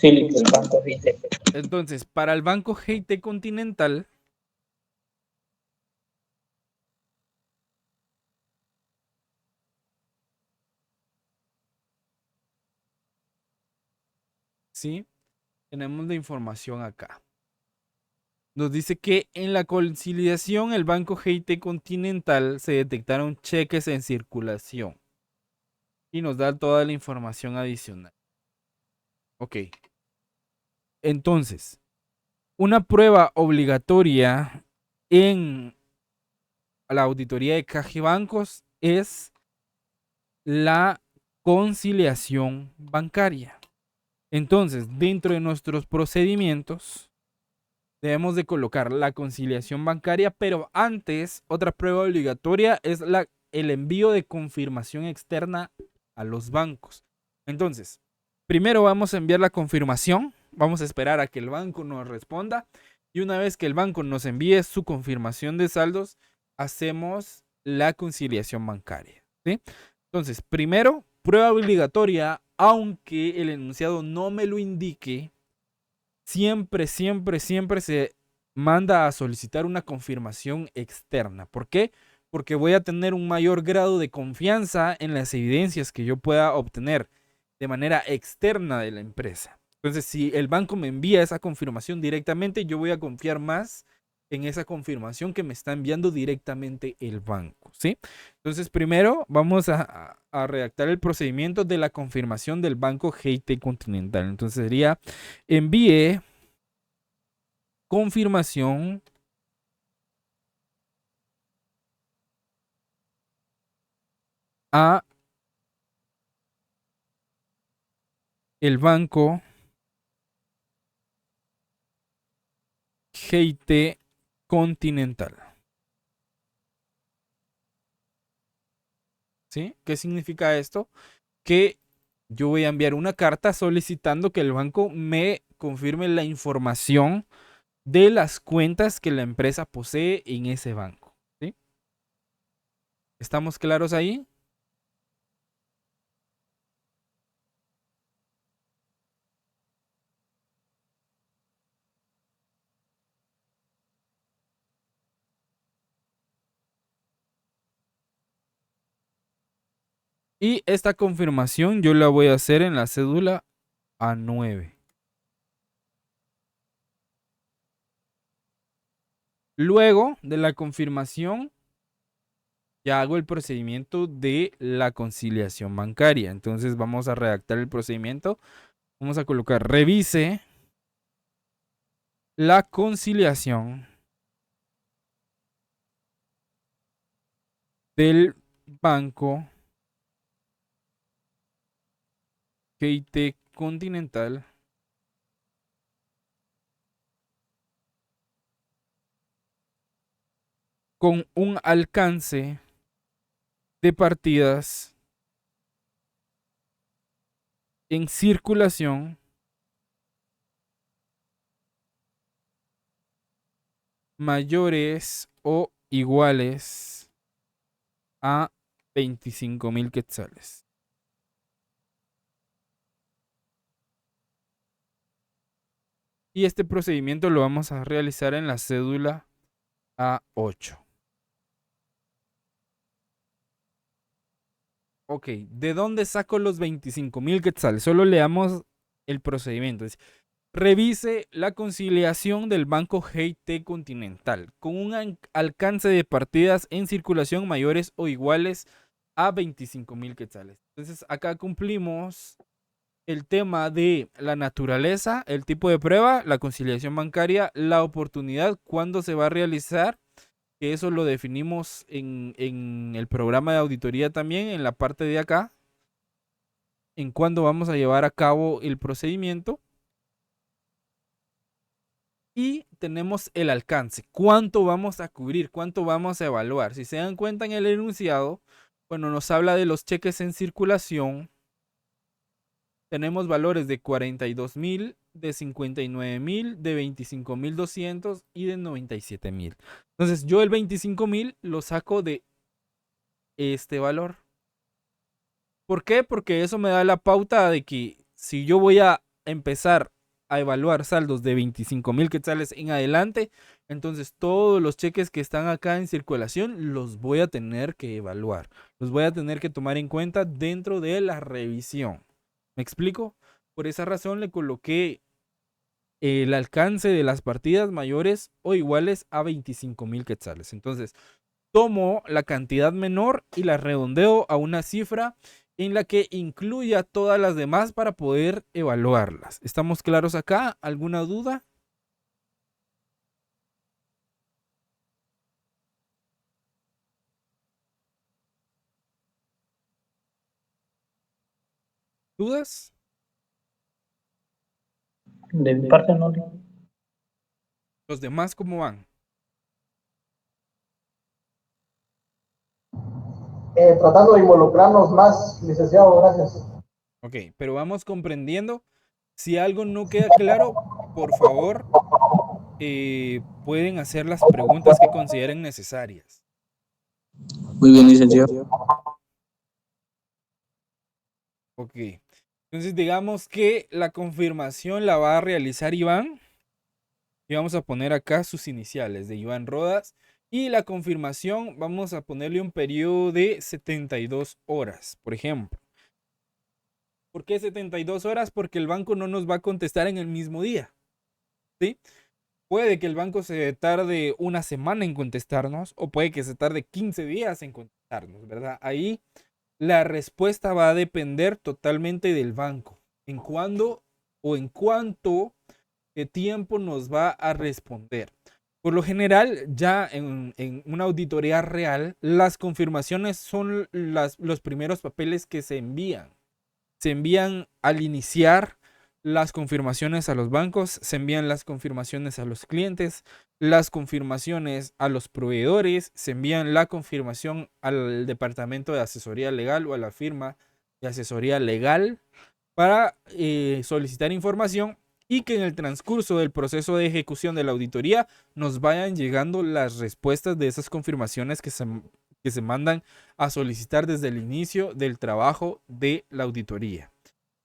Sí, el banco GT. Entonces, para el banco GT Continental, ¿sí? Tenemos la información acá. Nos dice que en la conciliación el banco GT Continental se detectaron cheques en circulación. Y nos da toda la información adicional. Ok. Entonces, una prueba obligatoria en la auditoría de caja y bancos es la conciliación bancaria. Entonces, dentro de nuestros procedimientos, debemos de colocar la conciliación bancaria, pero antes, otra prueba obligatoria es el envío de confirmación externa a los bancos. Entonces, primero vamos a enviar la confirmación, vamos a esperar a que el banco nos responda, y una vez que el banco nos envíe su confirmación de saldos, hacemos la conciliación bancaria, ¿sí? Entonces, primero, prueba obligatoria, aunque el enunciado no me lo indique, siempre se manda a solicitar una confirmación externa. ¿Por qué? Porque voy a tener un mayor grado de confianza en las evidencias que yo pueda obtener de manera externa de la empresa. Entonces, si el banco me envía esa confirmación directamente, yo voy a confiar más en esa confirmación que me está enviando directamente el banco, ¿sí? Entonces, primero vamos a redactar el procedimiento de la confirmación del banco GT Continental. Entonces sería envíe confirmación a el banco GIT Continental. ¿Sí? ¿Qué significa esto? Que yo voy a enviar una carta solicitando que el banco me confirme la información de las cuentas que la empresa posee en ese banco. ¿Sí? ¿Estamos claros ahí? Y esta confirmación yo la voy a hacer en la cédula A9. Luego de la confirmación, ya hago el procedimiento de la conciliación bancaria. Entonces vamos a redactar el procedimiento. Vamos a colocar revise la conciliación del banco GIT Continental con un alcance de partidas en circulación mayores o iguales a 25,000 quetzales. Y este procedimiento lo vamos a realizar en la cédula A8. Ok, ¿de dónde saco los 25,000 quetzales? Solo leamos el procedimiento. Revise la conciliación del banco GIT Continental con un alcance de partidas en circulación mayores o iguales a 25,000 quetzales. Entonces acá cumplimos el tema de la naturaleza, el tipo de prueba, la conciliación bancaria, la oportunidad, cuándo se va a realizar, que eso lo definimos en el programa de auditoría también, en la parte de acá, en cuándo vamos a llevar a cabo el procedimiento. Y tenemos el alcance, cuánto vamos a cubrir, cuánto vamos a evaluar. Si se dan cuenta en el enunciado, bueno, nos habla de los cheques en circulación. Tenemos valores de 42,000, de 59,000, de 25,200 y de 97,000. Entonces yo el 25,000 lo saco de este valor. ¿Por qué? Porque eso me da la pauta de que si yo voy a empezar a evaluar saldos de 25,000 quetzales en adelante, entonces todos los cheques que están acá en circulación los voy a tener que evaluar. Los voy a tener que tomar en cuenta dentro de la revisión. ¿Me explico? Por esa razón le coloqué el alcance de las partidas mayores o iguales a 25,000 quetzales. Entonces, tomo la cantidad menor y la redondeo a una cifra en la que incluya todas las demás para poder evaluarlas. ¿Estamos claros acá? ¿Alguna duda? ¿Dudas? De mi parte no. ¿Los demás cómo van? Tratando de involucrarnos más, licenciado, gracias. Ok, pero vamos comprendiendo. Si algo no queda claro, por favor, pueden hacer las preguntas que consideren necesarias. Muy bien, licenciado. Ok. Entonces digamos que la confirmación la va a realizar Iván. Y vamos a poner acá sus iniciales de Iván Rodas. Y la confirmación vamos a ponerle un periodo de 72 horas, por ejemplo. ¿Por qué 72 horas? Porque el banco no nos va a contestar en el mismo día. ¿Sí? Puede que el banco se tarde una semana en contestarnos o puede que se tarde 15 días en contestarnos, ¿verdad? Ahí la respuesta va a depender totalmente del banco. En cuándo o en cuánto tiempo nos va a responder. Por lo general, ya en una auditoría real, las confirmaciones son los primeros papeles que se envían. Se envían al iniciar las confirmaciones a los bancos, se envían las confirmaciones a los clientes, las confirmaciones a los proveedores, se envían la confirmación al departamento de asesoría legal o a la firma de asesoría legal para solicitar información y que en el transcurso del proceso de ejecución de la auditoría nos vayan llegando las respuestas de esas confirmaciones que se mandan a solicitar desde el inicio del trabajo de la auditoría.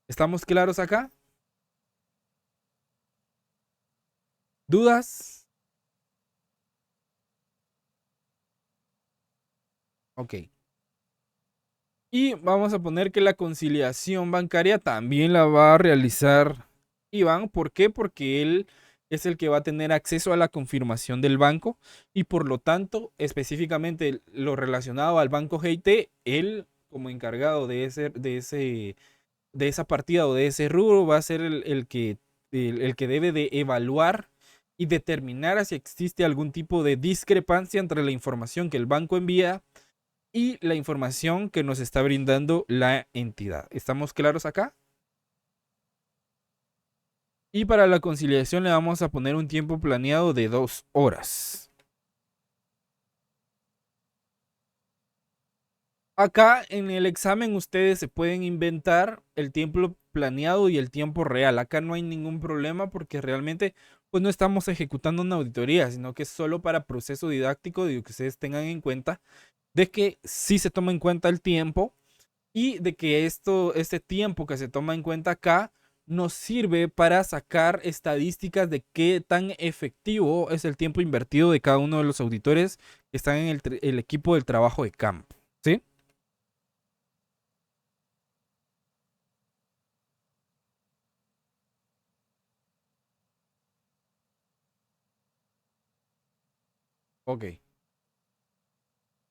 ¿Estamos claros acá? ¿Dudas? Ok. Y vamos a poner que la conciliación bancaria también la va a realizar Iván. ¿Por qué? Porque él es el que va a tener acceso a la confirmación del banco y por lo tanto, específicamente lo relacionado al banco GIT, él como encargado de esa partida o de ese rubro va a ser el que debe de evaluar y determinar si existe algún tipo de discrepancia entre la información que el banco envía y la información que nos está brindando la entidad. ¿Estamos claros acá? Y para la conciliación le vamos a poner un tiempo planeado de 2 horas. Acá en el examen ustedes se pueden inventar el tiempo planeado y el tiempo real. Acá no hay ningún problema porque realmente pues no estamos ejecutando una auditoría, sino que es solo para proceso didáctico de que ustedes tengan en cuenta de que sí se toma en cuenta el tiempo y de que este tiempo que se toma en cuenta acá nos sirve para sacar estadísticas de qué tan efectivo es el tiempo invertido de cada uno de los auditores que están en el equipo del trabajo de campo. ¿Sí? Ok.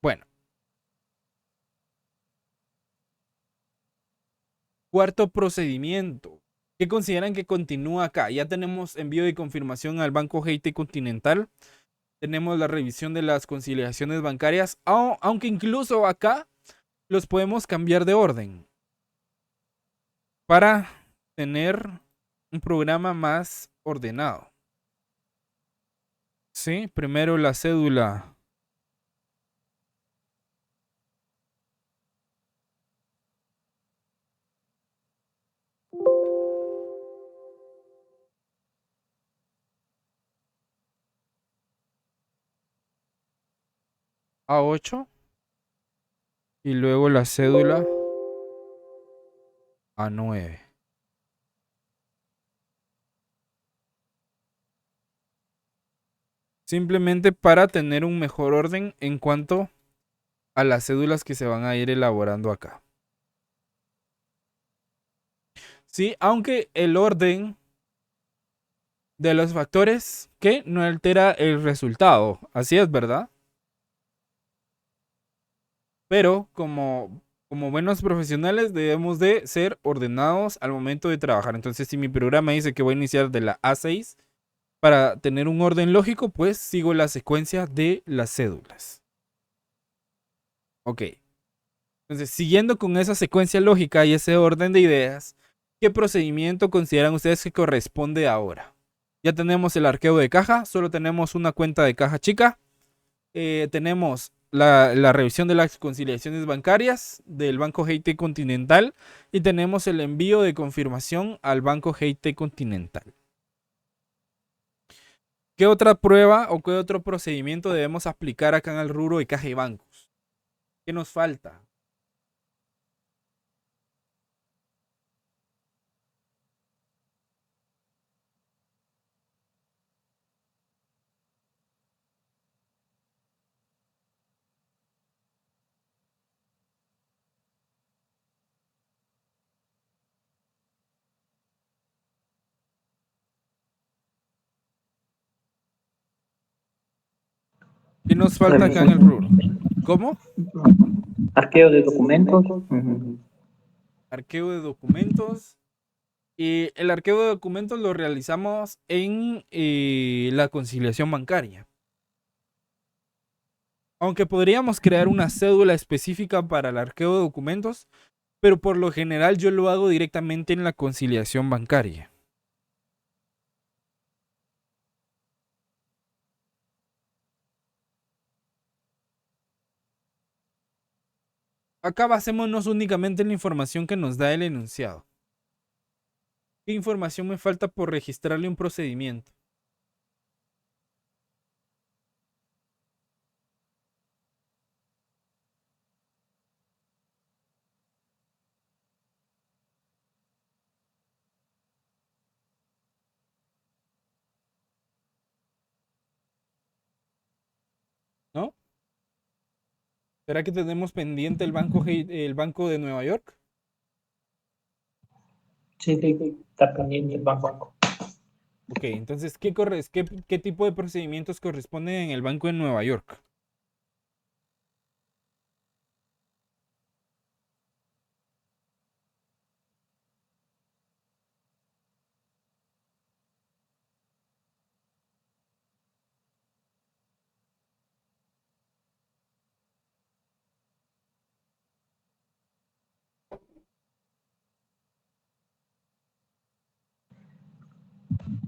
Bueno. Cuarto procedimiento. ¿Qué consideran que continúa acá? Ya tenemos envío de confirmación al Banco GIT Continental. Tenemos la revisión de las conciliaciones bancarias, aunque incluso acá los podemos cambiar de orden para tener un programa más ordenado. Sí, primero la cédula A8 y luego la cédula A9. Simplemente para tener un mejor orden en cuanto a las cédulas que se van a ir elaborando acá. Sí, aunque el orden de los factores que no altera el resultado. Así es, ¿verdad? Pero como buenos profesionales debemos de ser ordenados al momento de trabajar. Entonces, si mi programa dice que voy a iniciar de la A6 para tener un orden lógico, pues sigo la secuencia de las cédulas. Ok. Entonces, siguiendo con esa secuencia lógica y ese orden de ideas, ¿qué procedimiento consideran ustedes que corresponde ahora? Ya tenemos el arqueo de caja, solo tenemos una cuenta de caja chica. Tenemos la revisión de las conciliaciones bancarias del Banco GIT Continental y tenemos el envío de confirmación al Banco GIT Continental. ¿Qué otra prueba o qué otro procedimiento debemos aplicar acá en el rubro de caja y bancos? ¿Qué nos falta? ¿Qué nos falta acá en el rubro? ¿Cómo? Arqueo de documentos. Arqueo de documentos. El arqueo de documentos lo realizamos en la conciliación bancaria. Aunque podríamos crear una cédula específica para el arqueo de documentos, pero por lo general yo lo hago directamente en la conciliación bancaria. Acá basémonos únicamente en la información que nos da el enunciado. ¿Qué información me falta por registrarle un procedimiento? ¿No? ¿Será que tenemos pendiente el banco de Nueva York? Sí, está pendiente el banco. Ok, entonces, ¿qué tipo de procedimientos corresponden en el banco de Nueva York?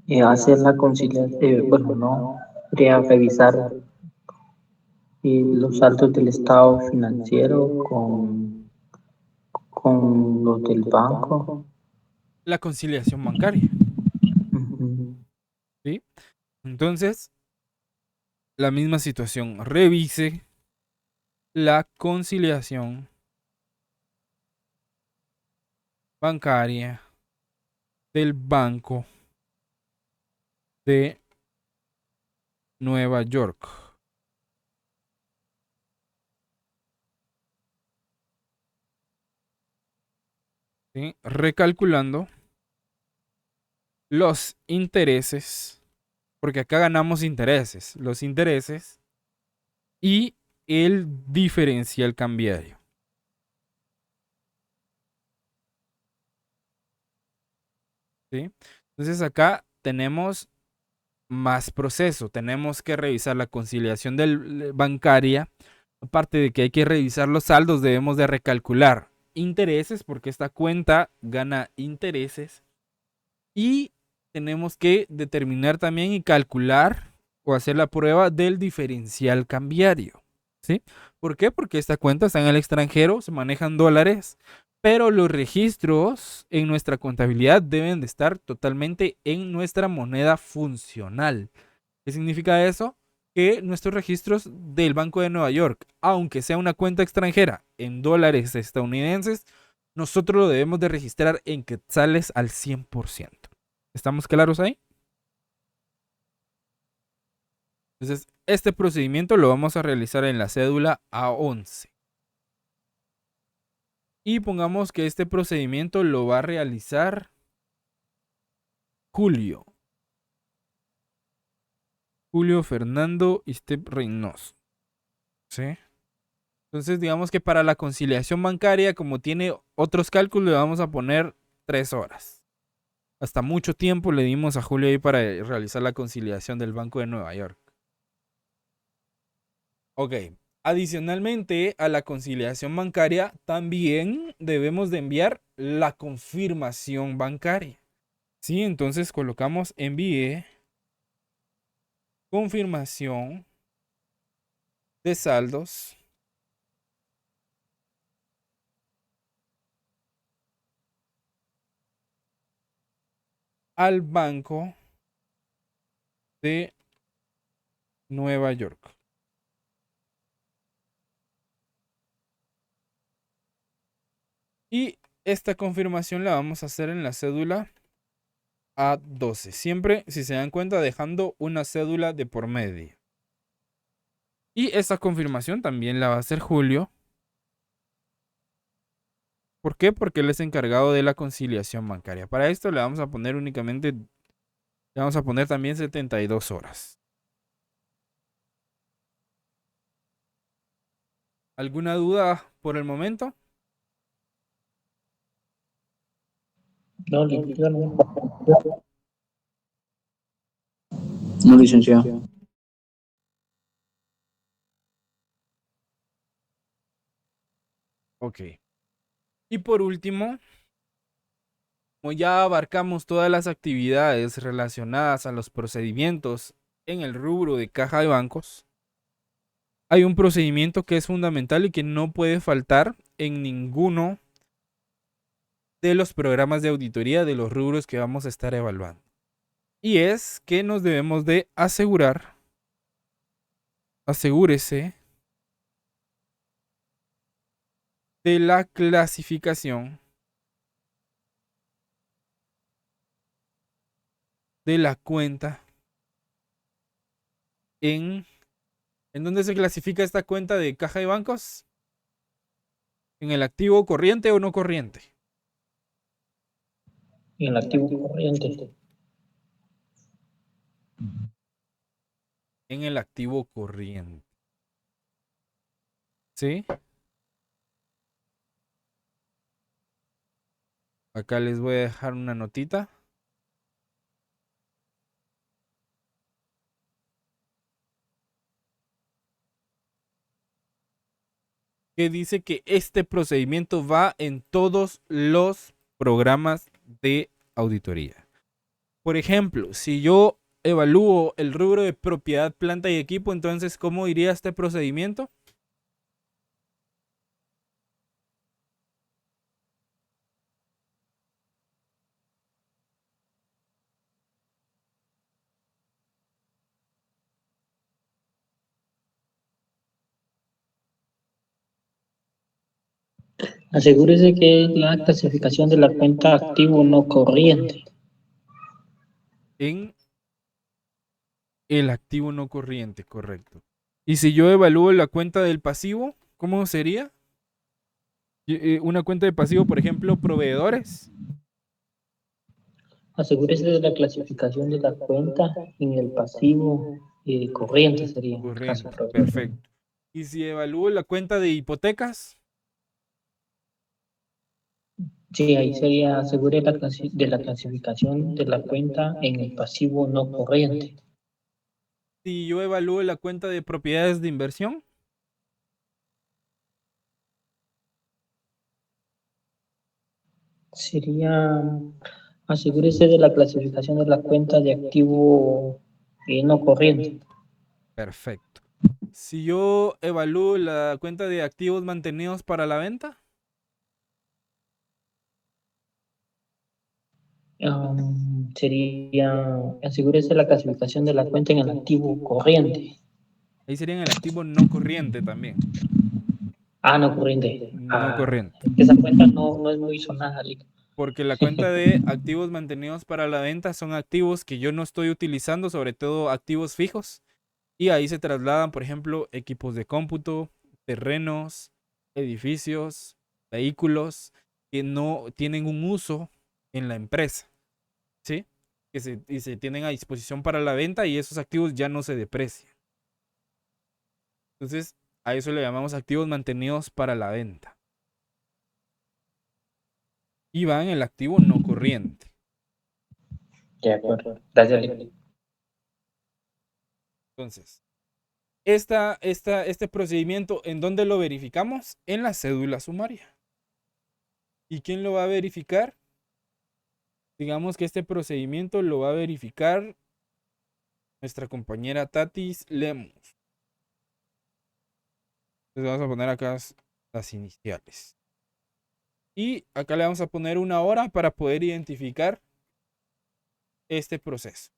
Hacer la conciliación, bueno, no, sería revisar los saldos del estado financiero con los del banco. La conciliación bancaria, Ujú. ¿sí? Entonces, la misma situación. Revise la conciliación bancaria del Banco de Nueva York. ¿Sí? Recalculando los intereses, porque acá ganamos intereses, los intereses y el diferencial cambiario. ¿Sí? Entonces acá tenemos más proceso, tenemos que revisar la conciliación bancaria, aparte de que hay que revisar los saldos, debemos de recalcular intereses, porque esta cuenta gana intereses, y tenemos que determinar también y calcular o hacer la prueba del diferencial cambiario. ¿Sí? ¿Por qué? Porque esta cuenta está en el extranjero, se manejan dólares, pero los registros en nuestra contabilidad deben de estar totalmente en nuestra moneda funcional. ¿Qué significa eso? Que nuestros registros del Banco de Nueva York, aunque sea una cuenta extranjera en dólares estadounidenses, nosotros lo debemos de registrar en quetzales al 100%. ¿Estamos claros ahí? Entonces, este procedimiento lo vamos a realizar en la cédula A11. Y pongamos que este procedimiento lo va a realizar Julio. Julio Fernando Istep Reynoso. ¿Sí? Entonces, digamos que para la conciliación bancaria, como tiene otros cálculos, le vamos a poner 3 horas. Hasta mucho tiempo le dimos a Julio ahí para realizar la conciliación del Banco de Nueva York. Ok. Adicionalmente a la conciliación bancaria, también debemos de enviar la confirmación bancaria. Sí, entonces colocamos envíe confirmación de saldos al Banco de Nueva York. Y esta confirmación la vamos a hacer en la cédula A12. Siempre, si se dan cuenta, dejando una cédula de por medio. Y esta confirmación también la va a hacer Julio. ¿Por qué? Porque él es encargado de la conciliación bancaria. Para esto le vamos a poner únicamente, le vamos a poner también 72 horas. ¿Alguna duda por el momento? No, licenciado. No, licenciado. Ok. Y por último, como ya abarcamos todas las actividades relacionadas a los procedimientos en el rubro de caja de bancos, hay un procedimiento que es fundamental y que no puede faltar en ninguno de los programas de auditoría de los rubros que vamos a estar evaluando. Y es que nos debemos de asegúrese de la clasificación de la cuenta ¿en dónde se clasifica esta cuenta de caja de bancos? ¿En el activo corriente o no corriente? En el activo corriente. En el activo corriente. ¿Sí? Acá les voy a dejar una notita. Que dice que este procedimiento va en todos los programas de auditoría. Por ejemplo, si yo evalúo el rubro de propiedad, planta y equipo, entonces, ¿cómo iría este procedimiento? Asegúrese que la clasificación de la cuenta activo no corriente. En el activo no corriente, correcto. Y si yo evalúo la cuenta del pasivo, ¿cómo sería? Una cuenta de pasivo, por ejemplo, proveedores. Asegúrese de la clasificación de la cuenta en el pasivo corriente, sería en el caso Corriente, propiedad. perfecto. Y si evalúo la cuenta de hipotecas, Sí, ahí sería asegure de la clasificación de la cuenta en el pasivo no corriente. si yo evalúo la cuenta de propiedades de inversión, Sería asegúrese de la clasificación de la cuenta de activo no corriente. perfecto. Si yo evalúo la cuenta de activos mantenidos para la venta, Sería asegúrese de la clasificación de la cuenta en el activo corriente. ahí sería en el activo no corriente también. No corriente. No corriente. Esa cuenta no es muy sonada, Lick. Porque la cuenta de activos mantenidos para la venta son activos que yo no estoy utilizando, sobre todo activos fijos. Y ahí se trasladan, por ejemplo, equipos de cómputo, terrenos, edificios, vehículos que no tienen un uso en la empresa, ¿sí? Y se tienen a disposición para la venta y esos activos ya no se deprecian. Entonces, a eso le llamamos activos mantenidos para la venta. Y van en el activo no corriente. De acuerdo. Gracias, Lick. Entonces, este procedimiento, ¿en dónde lo verificamos? En la cédula sumaria. ¿Y quién lo va a verificar? Digamos que este procedimiento lo va a verificar nuestra compañera Tatis Lemus. Entonces vamos a poner acá las iniciales. Y acá le vamos a poner una hora para poder identificar este proceso.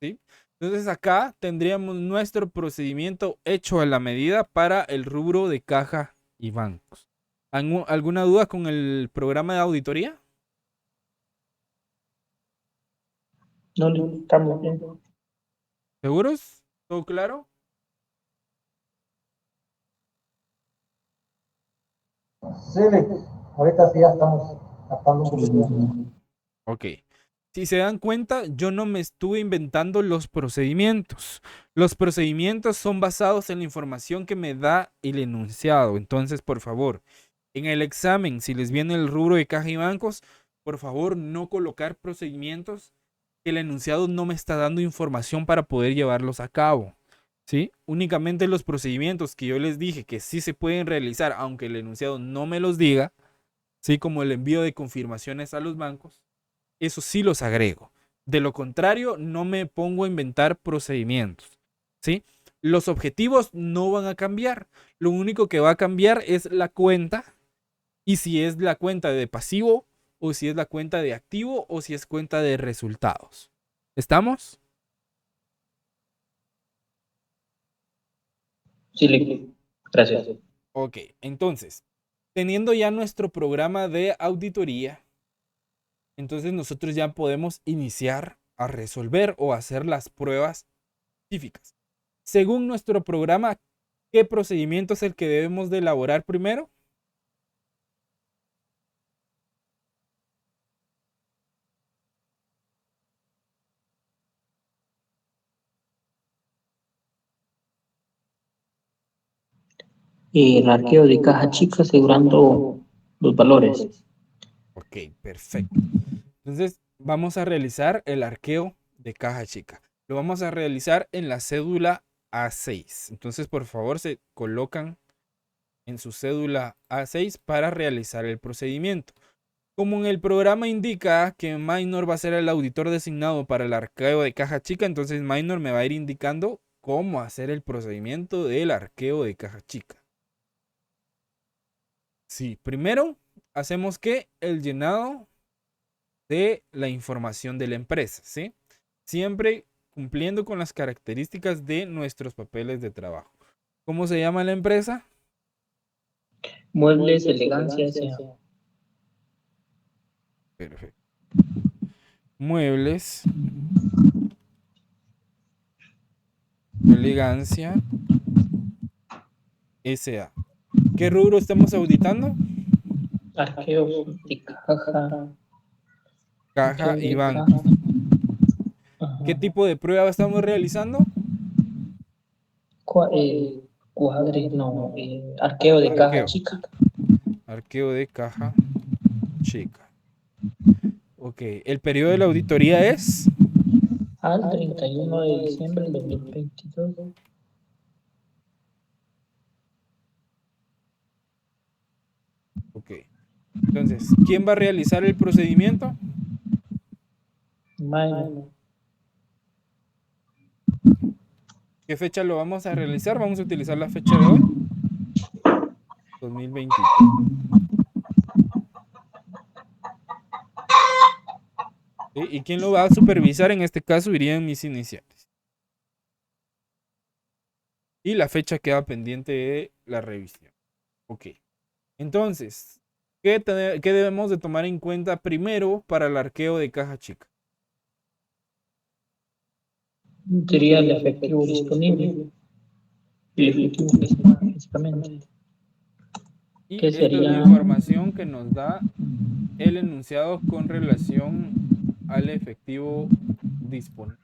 ¿Sí? Entonces acá tendríamos nuestro procedimiento hecho a la medida para el rubro de caja y bancos. ¿Alguna duda con el programa de auditoría? No, Lick, estamos bien. ¿Seguros? ¿Todo claro? Sí, ahorita sí ya estamos captando un poquito. Ok. Si se dan cuenta, yo no me estuve inventando los procedimientos. Los procedimientos son basados en la información que me da el enunciado. Entonces, por favor, en el examen, si les viene el rubro de caja y bancos, por favor, no colocar procedimientos que el enunciado no me está dando información para poder llevarlos a cabo. ¿Sí? Únicamente los procedimientos que yo les dije que sí se pueden realizar, aunque el enunciado no me los diga, ¿sí? Como el envío de confirmaciones a los bancos, eso sí los agrego. De lo contrario, no me pongo a inventar procedimientos, ¿sí? Los objetivos no van a cambiar. Lo único que va a cambiar es la cuenta y si es la cuenta de pasivo o si es la cuenta de activo o si es cuenta de resultados. ¿Estamos? Sí, gracias. Ok, entonces, teniendo ya nuestro programa de auditoría, entonces nosotros ya podemos iniciar a resolver o hacer las pruebas científicas. Según nuestro programa, ¿qué procedimiento es el que debemos de elaborar primero? El arqueo de caja chica asegurando los valores. Ok, perfecto. Entonces, vamos a realizar el arqueo de caja chica. Lo vamos a realizar en la cédula A6. Entonces, por favor, se colocan en su cédula A6 para realizar el procedimiento. Como en el programa indica que Minor va a ser el auditor designado para el arqueo de caja chica, entonces Minor me va a ir indicando cómo hacer el procedimiento del arqueo de caja chica. Sí, primero hacemos que el llenado de la información de la empresa, ¿sí? Siempre cumpliendo con las características de nuestros papeles de trabajo. ¿Cómo se llama la empresa? Muebles, elegancia, sea. Perfecto. Muebles, elegancia, SA. ¿Qué rubro estamos auditando? Arqueos de caja. Caja Arqueo y de banco. caja. ¿Qué Ajá. tipo de prueba estamos realizando? Cua- eh, Cuadre, no, arqueo de caja Arqueo. chica. Arqueo de caja chica. Ok. ¿El periodo de la auditoría es? Al 31 de diciembre del 2022. Ok. Entonces, ¿quién va a realizar el procedimiento? Mayo. ¿Qué fecha lo vamos a realizar? Vamos a utilizar la fecha de hoy, 2023. ¿Sí? ¿Y quién lo va a supervisar? En este caso irían mis iniciales. Y la fecha queda pendiente de la revisión. Ok. Entonces, ¿qué debemos de tomar en cuenta primero para el arqueo de caja chica? Sería el efectivo disponible. El ¿Qué? efectivo que está físicamente. Y ¿Qué esta es la sería? información que nos da el enunciado con relación al efectivo disponible.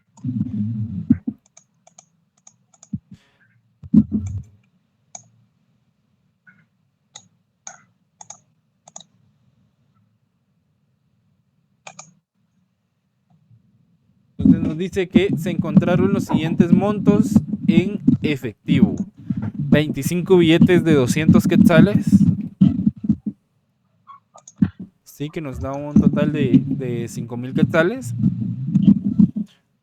Entonces nos dice que se encontraron los siguientes montos en efectivo. 25 billetes de 200 quetzales. Sí, que nos da un total de 5,000 quetzales.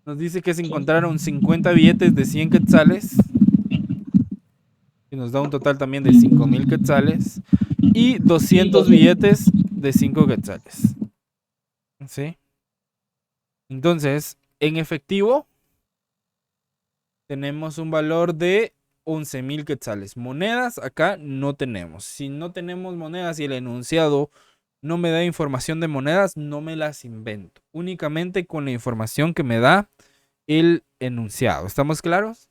Nos dice que se encontraron 50 billetes de 100 quetzales. Que nos da un total también de 5,000 quetzales. Y 200 billetes de 5 quetzales. ¿Sí? Entonces, en efectivo, tenemos un valor de 11,000 quetzales. Monedas acá no tenemos. Si no tenemos monedas y el enunciado no me da información de monedas, no me las invento. Únicamente con la información que me da el enunciado. ¿Estamos claros?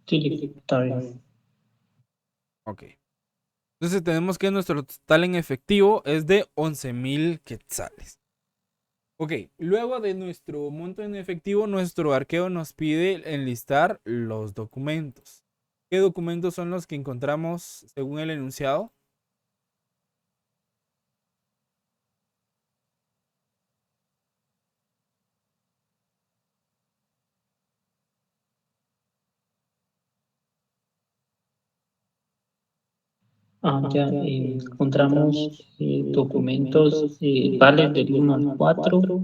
Sí, está bien. Ok. Entonces tenemos que nuestro total en efectivo es de 11,000 quetzales. Ok, luego de nuestro monto en efectivo, nuestro arqueo nos pide enlistar los documentos. ¿Qué documentos son los que encontramos según el enunciado? Ya encontramos documentos, vales del 1 al 4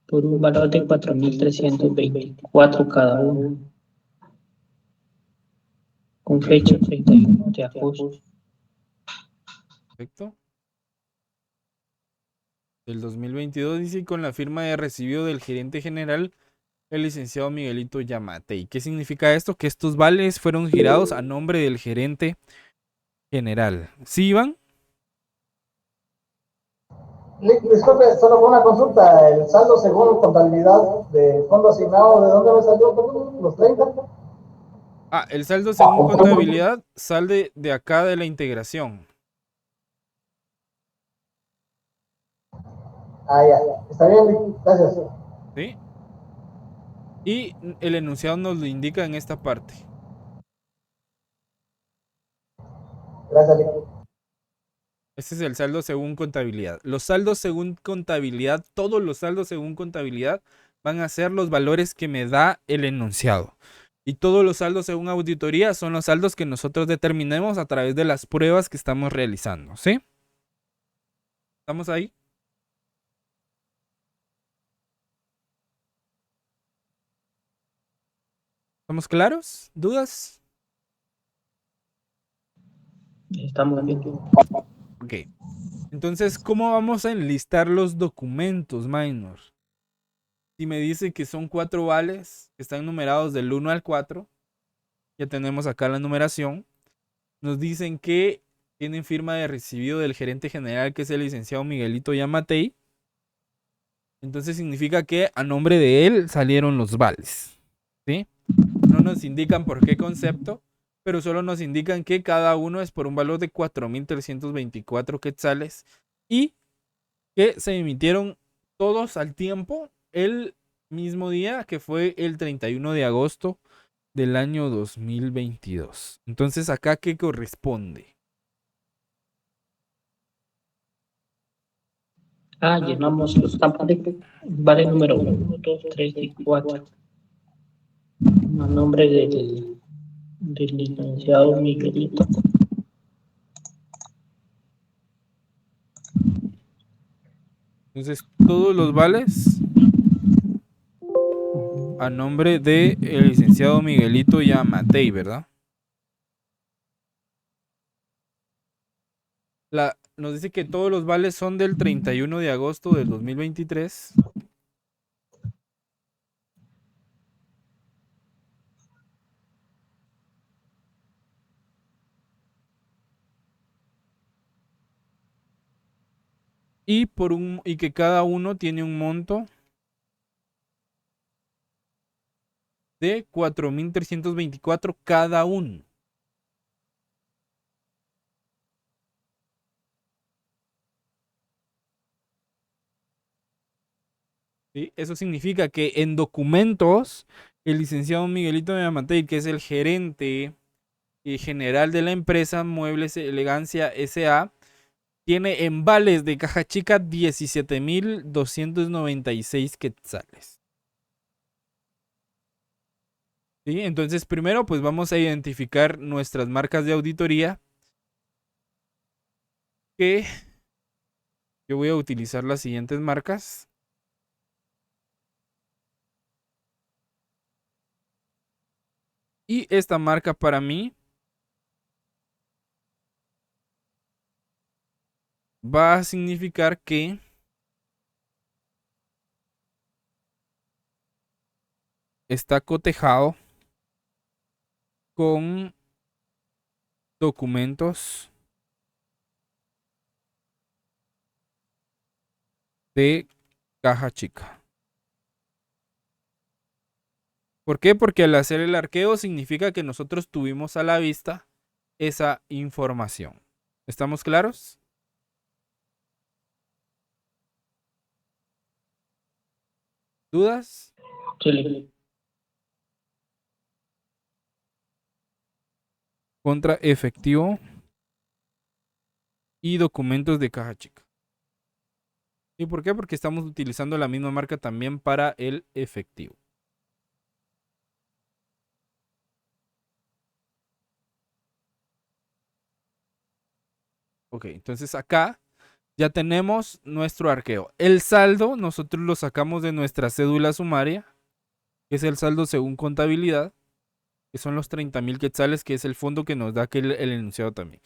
por un valor de 4.324 cada uno, con Ok, fecha 31 de agosto. perfecto. Del 2022 dice con la firma de recibido del gerente general, el licenciado Miguelito Yamatei. ¿Qué significa esto? Que estos vales fueron girados a nombre del gerente general. ¿Sí, Iván? Disculpe, solo una consulta. El saldo según contabilidad de fondo asignado, ¿de dónde me salió? Perdón, ¿los 30? Ah, el saldo según contabilidad sale de acá de la integración. Ya. Está bien, gracias. ¿Sí? Y el enunciado nos lo indica en esta parte. Gracias, Lick. Este es el saldo según contabilidad. Los saldos según contabilidad, todos los saldos según contabilidad van a ser los valores que me da el enunciado. Y todos los saldos según auditoría son los saldos que nosotros determinemos a través de las pruebas que estamos realizando. ¿Sí? ¿Estamos ahí? ¿Estamos claros? ¿Dudas? Estamos bien. Ok. Entonces, ¿cómo vamos a enlistar los documentos, minor? Si me dice que son 4 vales que están numerados del 1 al 4, ya tenemos acá la numeración. Nos dicen que tienen firma de recibido del gerente general, que es el licenciado Miguelito Yamatei. Entonces significa que a nombre de él salieron los vales. ¿Sí? No nos indican por qué concepto, pero solo nos indican que cada uno es por un valor de 4.324 quetzales y que se emitieron todos al tiempo el mismo día, que fue el 31 de agosto del año 2022. Entonces, ¿acá qué corresponde? Llenamos los campos de vale número 1, 2, 3 y 4 a nombre del licenciado Miguelito. Entonces, todos los vales a nombre de el licenciado Miguelito Yamatei, ¿verdad? Nos dice que todos los vales son del 31 de agosto del 2023. Y que cada uno tiene un monto de 4.324 cada uno. ¿Sí? Eso significa que en documentos, el licenciado Miguelito Yamatei, que es el gerente general de la empresa Muebles Elegancia S.A., tiene en vales de caja chica 17.296 quetzales. ¿Sí? Entonces, primero, pues vamos a identificar nuestras marcas de auditoría, que yo voy a utilizar las siguientes marcas. Y esta marca para mí va a significar que está cotejado con documentos de caja chica. ¿Por qué? Porque al hacer el arqueo significa que nosotros tuvimos a la vista esa información. ¿Estamos claros? ¿Dudas? Sí. Contra efectivo y documentos de caja chica. ¿Y por qué? Porque estamos utilizando la misma marca también para el efectivo. Ok, entonces acá ya tenemos nuestro arqueo. El saldo nosotros lo sacamos de nuestra cédula sumaria, que es el saldo según contabilidad, que son los 30,000 quetzales, que es el fondo que nos da aquí el enunciado también.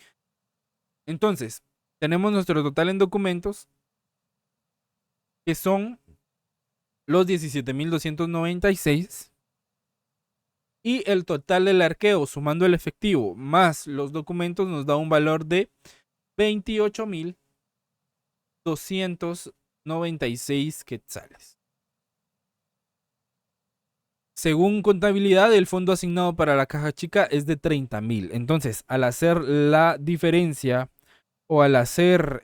Entonces, tenemos nuestro total en documentos, que son los 17,296. Y el total del arqueo, sumando el efectivo más los documentos, nos da un valor de 28,296 quetzales. Según contabilidad, el fondo asignado para la caja chica es de 30,000. Entonces, al hacer la diferencia o al hacer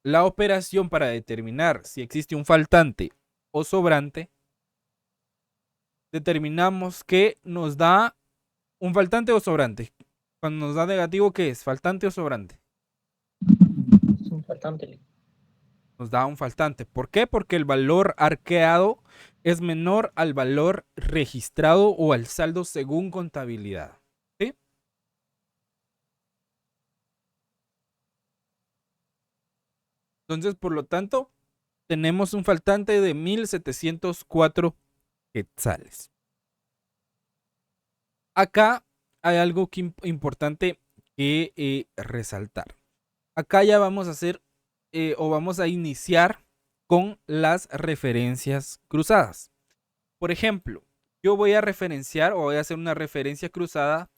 la operación para determinar si existe un faltante o sobrante, determinamos que nos da un faltante o sobrante. Cuando nos da negativo, ¿qué es? ¿Faltante o sobrante? Es un faltante. Nos da un faltante. ¿Por qué? Porque el valor arqueado es menor al valor registrado o al saldo según contabilidad. ¿Sí? Entonces, por lo tanto, tenemos un faltante de 1,704 quetzales. Acá hay algo importante que resaltar. Acá ya vamos a hacer o vamos a iniciar con las referencias cruzadas. Por ejemplo, yo voy a referenciar o voy a hacer una referencia cruzada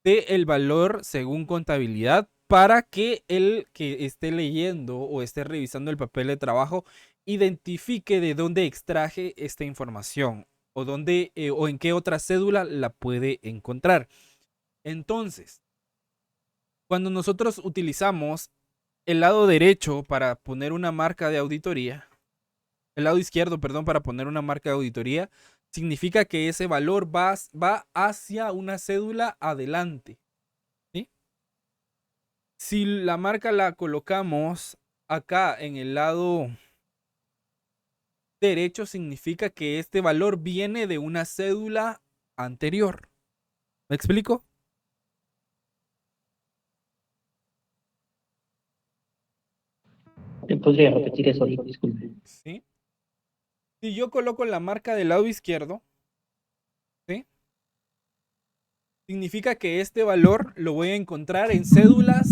del valor según contabilidad para que el que esté leyendo o esté revisando el papel de trabajo identifique de dónde extraje esta información o dónde o en qué otra cédula la puede encontrar. Entonces, cuando nosotros utilizamos el lado derecho para poner una marca de auditoría, el lado izquierdo, perdón, para poner una marca de auditoría, significa que ese valor va hacia una cédula adelante. ¿Sí? Si la marca la colocamos acá en el lado derecho, significa que este valor viene de una cédula anterior. ¿Me explico? ¿Podría repetir eso? Disculpe. ¿Sí? Si yo coloco la marca del lado izquierdo, ¿sí? Significa que este valor lo voy a encontrar en cédulas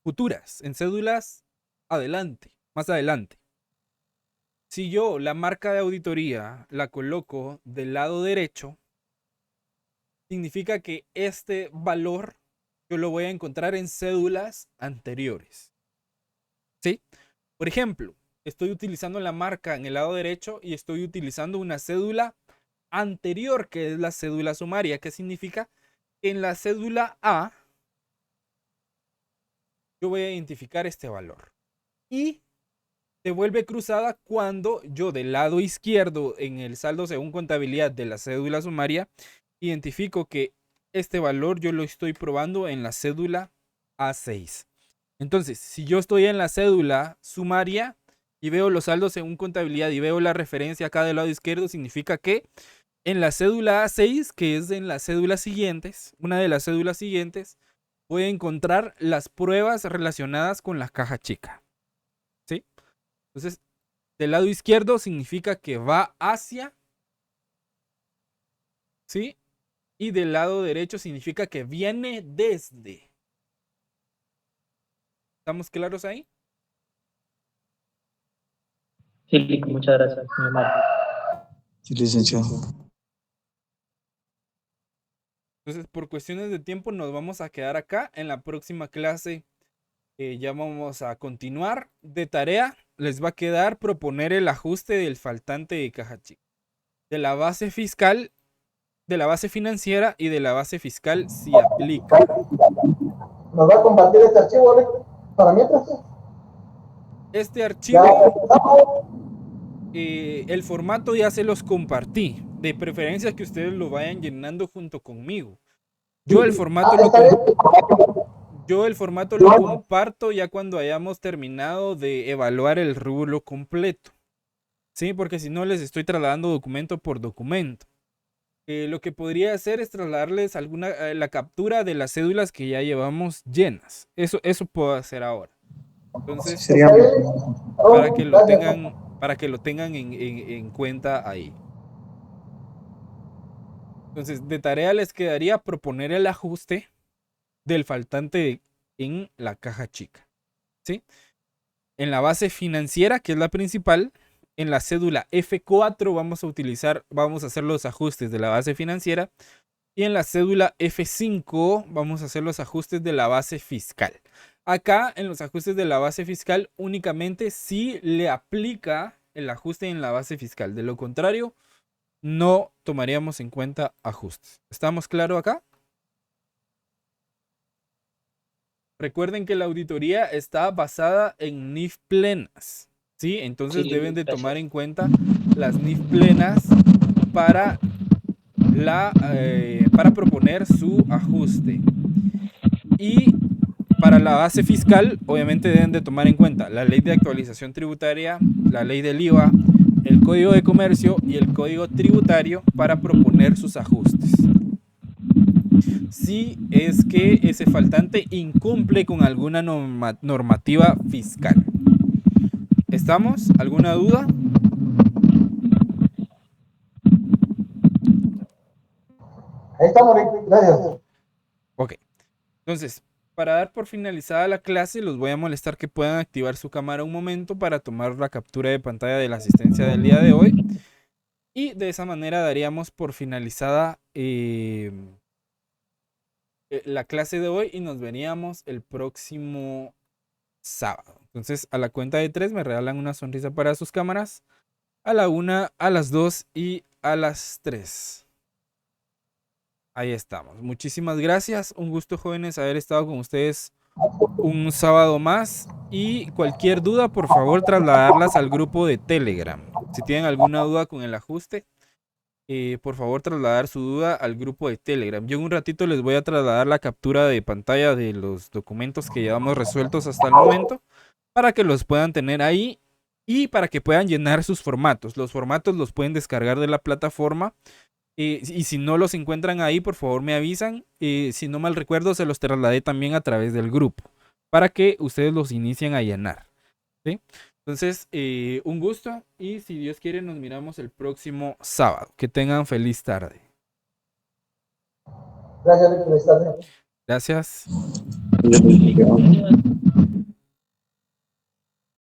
futuras, en cédulas adelante, más adelante. Si yo la marca de auditoría la coloco del lado derecho, significa que este valor yo lo voy a encontrar en cédulas anteriores. ¿Sí? Por ejemplo, estoy utilizando la marca en el lado derecho y estoy utilizando una cédula anterior, que es la cédula sumaria, que significa que en la cédula A yo voy a identificar este valor. Y se vuelve cruzada cuando yo del lado izquierdo en el saldo según contabilidad de la cédula sumaria identifico que este valor yo lo estoy probando en la cédula A6. Entonces, si yo estoy en la cédula sumaria y veo los saldos según contabilidad y veo la referencia acá del lado izquierdo, significa que en la cédula A6, que es en las cédulas siguientes, una de las cédulas siguientes, voy a encontrar las pruebas relacionadas con la caja chica. ¿Sí? Entonces, del lado izquierdo significa que va hacia, ¿sí? Y del lado derecho significa que viene desde. ¿Estamos claros ahí? Sí, muchas gracias, mi hermano. Sí, licenciado. Entonces, por cuestiones de tiempo nos vamos a quedar acá. En la próxima clase ya vamos a continuar. De tarea les va a quedar proponer el ajuste del faltante de caja chica, de la base fiscal, de la base financiera y de la base fiscal si aplica. ¿Nos va a compartir este archivo, Rick? Para mientras. Este Ya archivo, empezamos. el formato ya se los compartí. De preferencia que ustedes lo vayan llenando junto conmigo. Yo el formato Está bien. lo comparto ya cuando hayamos terminado de evaluar el rubro completo. Sí, porque si no les estoy trasladando documento por documento. lo que podría hacer es trasladarles la captura de las cédulas que ya llevamos llenas. Eso puedo hacer ahora. Entonces, Sería para que lo Gracias. tengan en cuenta ahí. Entonces, de tarea les quedaría proponer el ajuste del faltante en la caja chica, ¿sí? En la base financiera, que es la principal, en la cédula F4 vamos a hacer los ajustes de la base financiera, y en la cédula F5 vamos a hacer los ajustes de la base fiscal. Acá, en los ajustes de la base fiscal, únicamente si le aplica el ajuste en la base fiscal. De lo contrario, no tomaríamos en cuenta ajustes. ¿Estamos claros acá? Recuerden que la auditoría está basada en NIF plenas, ¿sí? Entonces Sí, deben de tomar gracias. en cuenta las NIF plenas para proponer su ajuste. Y para la base fiscal, obviamente deben de tomar en cuenta la ley de actualización tributaria, la ley del IVA, el código de comercio y el código tributario para proponer sus ajustes. Si es que ese faltante incumple con alguna normativa fiscal. ¿Estamos? ¿Alguna duda? Ahí estamos, Rick. Gracias. Ok. Entonces, para dar por finalizada la clase, los voy a molestar que puedan activar su cámara un momento para tomar la captura de pantalla de la asistencia del día de hoy. Y de esa manera daríamos por finalizada la clase de hoy y nos veríamos el próximo sábado. Entonces, a la cuenta de 3 me regalan una sonrisa para sus cámaras. A la 1, a las 2 y a las 3. Ahí estamos. Muchísimas gracias. Un gusto, jóvenes, haber estado con ustedes un sábado más. Y cualquier duda, por favor, trasladarlas al grupo de Telegram. Si tienen alguna duda con el ajuste, por favor, trasladar su duda al grupo de Telegram. Yo en un ratito les voy a trasladar la captura de pantalla de los documentos que llevamos resueltos hasta el momento, para que los puedan tener ahí y para que puedan llenar sus formatos. Los formatos los pueden descargar de la plataforma. Y si no los encuentran ahí, por favor me avisan. Si no mal recuerdo, se los trasladé también a través del grupo para que ustedes los inicien a llenar, ¿sí? Entonces, un gusto y si Dios quiere nos miramos el próximo sábado. Que tengan feliz tarde. Gracias, Rick. Feliz tarde. Gracias. Dios bendiga.